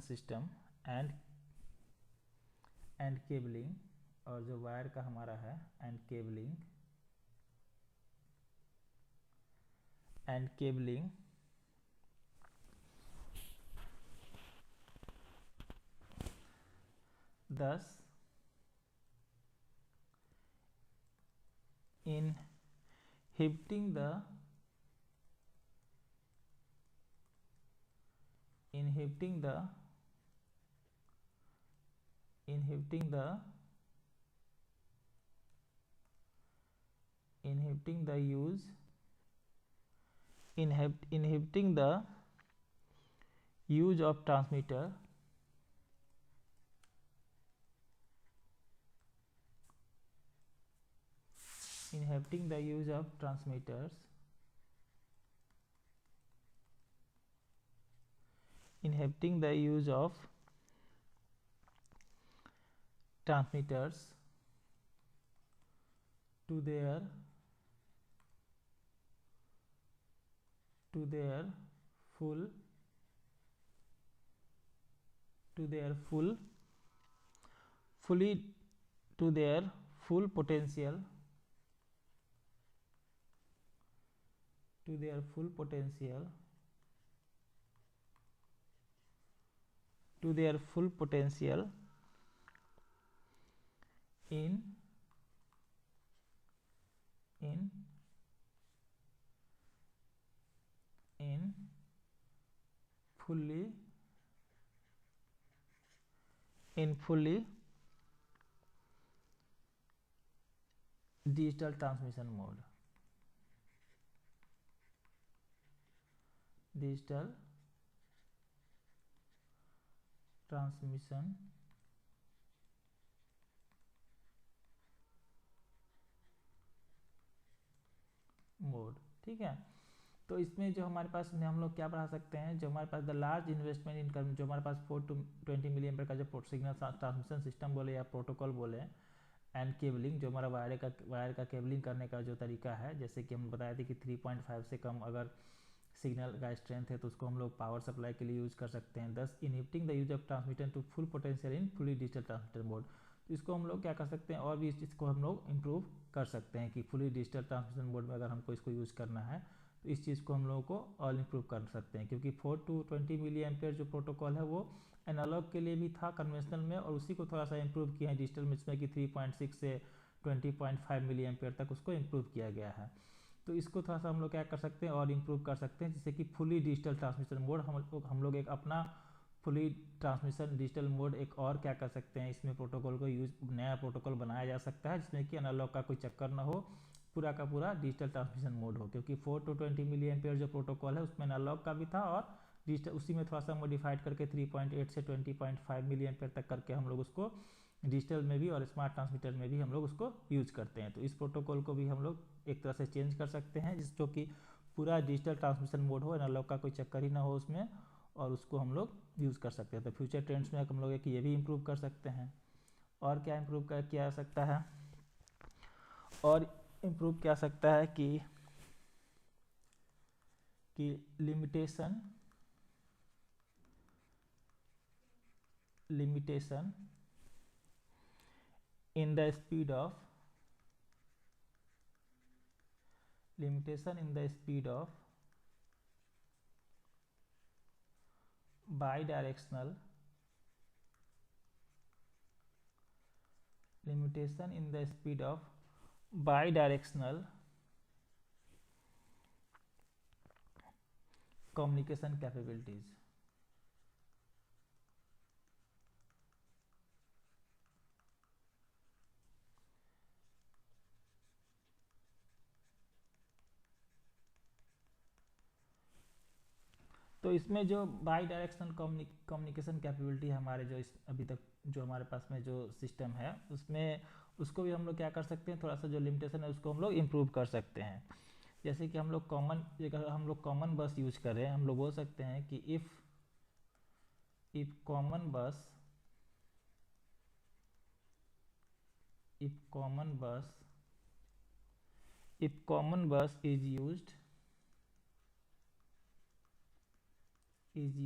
system, and cabling, और जो वायर का हमारा है and cabling thus inhibiting the use of transmitter inhibiting the use of transmitters to their full to their full potential in fully digital transmission mode, ठीक है। तो इसमें जो हमारे पास में हम लोग क्या बढ़ा सकते हैं, जो हमारे पास द लार्ज इन्वेस्टमेंट इनकम, जो हमारे पास 4 to 20 मिली एम्पीयर का जो सिग्नल ट्रांसमिशन सिस्टम बोले या प्रोटोकॉल बोले, एंड केबलिंग, जो हमारा वायर का केबलिंग करने का जो तरीका है, जैसे कि हम बताए थे कि 3.5 से कम अगर सिग्नल का स्ट्रेंथ है तो उसको हम लोग पावर सप्लाई के लिए यूज़ कर सकते हैं। Thus inhibiting the use of transmitter to full potential in fully digital transmitter mode. तो इसको हम लोग क्या कर सकते हैं, और भी इस चीज़ को हम लोग इम्प्रूव कर सकते हैं कि फुली डिजिटल ट्रांसमिशन मोड में अगर हमको इसको यूज़ करना है तो इस चीज़ को हम लोगों को और इम्प्रूव कर सकते हैं, क्योंकि 4 to 20 मिली एम्पेयर जो प्रोटोकॉल है वो एनालॉग के लिए भी था कन्वेंशनल में, और उसी को थोड़ा सा इम्प्रूव किया है डिजिटल में, जिसमें कि 3.6 से 20.5 मिली एम्पेयर तक उसको इम्प्रूव किया गया है। तो इसको थोड़ा सा हम लोग क्या कर सकते हैं और इम्प्रूव कर सकते हैं, जिससे कि फुली डिजिटल ट्रांसमिशन मोड हम लोग एक अपना फुली ट्रांसमिशन डिजिटल मोड एक और क्या कर सकते हैं, इसमें प्रोटोकॉल को यूज नया प्रोटोकॉल बनाया जा सकता है जिसमें कि एनालॉग का कोई चक्कर ना हो, पूरा का पूरा डिजिटल ट्रांसमिशन मोड हो। क्योंकि 4 to 20 मिली एम्पेयर जो प्रोटोकॉल है उसमें एनालॉग का भी था और डिजिटल उसी में थोड़ा सा मॉडिफाइड करके 3.8 से 20.5 मिली एम्पेयर तक करके हम लोग उसको डिजिटल में भी और स्मार्ट ट्रांसमीटर में भी हम लोग उसको यूज करते हैं। तो इस प्रोटोकॉल को भी हम लोग एक तरह से चेंज कर सकते हैं जिसको कि पूरा डिजिटल ट्रांसमिशन मोड हो, एनालॉग का कोई चक्कर ही ना हो उसमें, और उसको हम लोग यूज़ कर सकते हैं। तो फ्यूचर ट्रेंड्स में हम लोग एक ये भी इम्प्रूव कर सकते हैं। और क्या इम्प्रूव किया जा सकता है, और इम्प्रूव किया सकता है कि limitation in the speed of bidirectional communication capabilities। तो इसमें जो बाई डायरेक्शनल कम्युनिकेशन कैपेबिलिटी हमारे जो इस अभी तक जो हमारे पास में जो सिस्टम है उसमें उसको भी हम लोग क्या कर सकते हैं, थोड़ा सा जो लिमिटेशन है उसको हम लोग इम्प्रूव कर सकते हैं। जैसे कि हम लोग अगर हम लोग कॉमन बस यूज कर रहे हैं, हम लोग बोल सकते हैं कि इफ़ कॉमन बस is used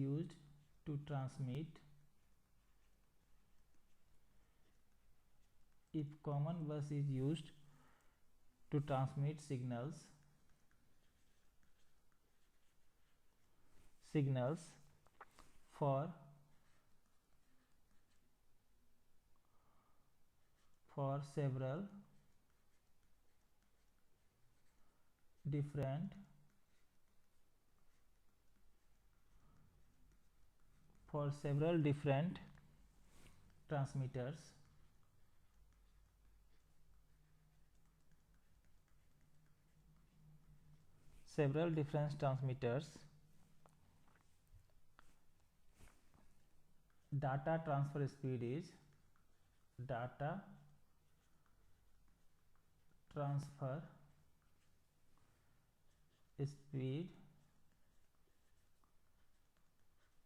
to transmit signals for several different transmitters data transfer speed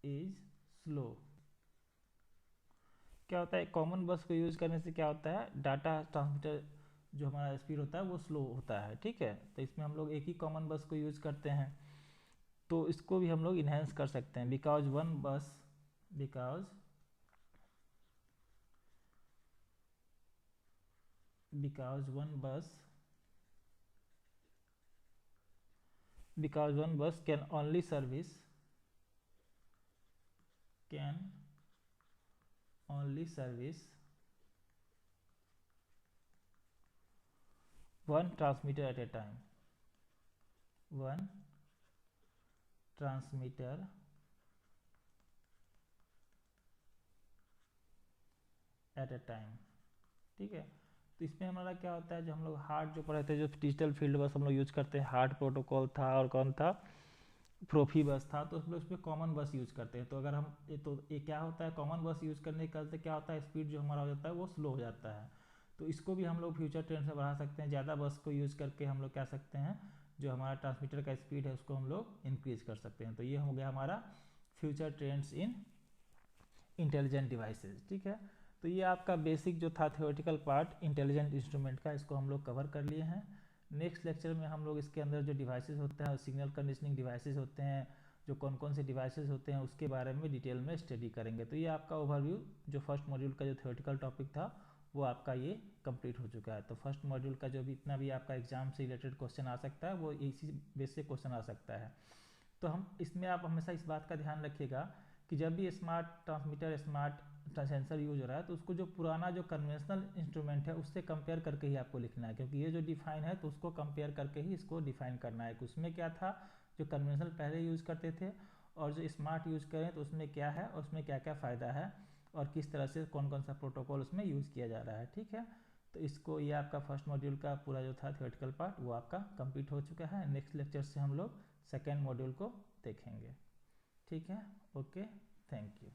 is slow. क्या होता है, कॉमन बस को यूज़ करने से क्या होता है, डाटा ट्रांसमीटर जो हमारा स्पीड होता है वो स्लो होता है, ठीक है। तो इसमें हम लोग एक ही कॉमन बस को यूज़ करते हैं, तो इसको भी हम लोग इन्हेंस कर सकते हैं बिकॉज वन बस can only service one transmitter at a time, ठीक है। तो इसमें हमारा क्या होता है, जो हम लोग हार्ड जो पढ़े थे, जो डिजिटल फील्ड बस हम लोग यूज करते हैं, हार्ड प्रोटोकॉल था और कौन था, प्रोफी बस था, तो हम लोग उसमें कॉमन बस यूज करते हैं। तो अगर हम ये क्या होता है, कॉमन बस यूज करने के से क्या होता है, स्पीड जो हमारा हो जाता है वो स्लो हो जाता है। तो इसको भी हम लोग फ्यूचर ट्रेंड में बढ़ा सकते हैं, ज़्यादा बस को यूज़ करके हम लोग क्या सकते हैं, जो हमारा ट्रांसमीटर का स्पीड है उसको हम लोग इंक्रीज कर सकते हैं। तो ये हो गया हमारा future trends in intelligent devices, ठीक है। तो ये आपका बेसिक जो था थ्योरेटिकल पार्ट इंटेलिजेंट इंस्ट्रूमेंट का, इसको हम लोग कवर कर लिए हैं। नेक्स्ट लेक्चर में हम लोग इसके अंदर जो डिवाइसेस होते हैं, सिग्नल कंडीशनिंग डिवाइसेस होते हैं, जो कौन कौन से डिवाइसेस होते हैं उसके बारे में डिटेल में स्टडी करेंगे। तो ये आपका ओवरव्यू जो फर्स्ट मॉड्यूल का जो थ्योरेटिकल टॉपिक था वो आपका ये कंप्लीट हो चुका है। तो फर्स्ट मॉड्यूल का जो भी इतना भी आपका एग्जाम से रिलेटेड क्वेश्चन आ सकता है वो इसी बेस से क्वेश्चन आ सकता है। तो हम इसमें आप हमेशा इस बात का ध्यान रखिएगा कि जब भी smart transmitter smart sensor use हो रहा है तो उसको जो पुराना जो कन्वेंशनल इंस्ट्रूमेंट है उससे कंपेयर करके ही आपको लिखना है, क्योंकि ये जो डिफाइन है तो उसको कंपेयर करके ही इसको डिफाइन करना है कि उसमें क्या था जो कन्वेंशनल पहले यूज करते थे और जो स्मार्ट यूज करें तो उसमें क्या है और उसमें क्या क्या फ़ायदा है और किस तरह से कौन कौन सा प्रोटोकॉल उसमें यूज़ किया जा रहा है। ठीक है, तो इसको ये आपका फर्स्ट मॉड्यूल का पूरा जो था थियोरेटिकल पार्ट वो आपका कंप्लीट हो चुका है। नेक्स्ट लेक्चर से हम लोग सेकेंड मॉड्यूल को देखेंगे। ठीक है, ओके, थैंक यू।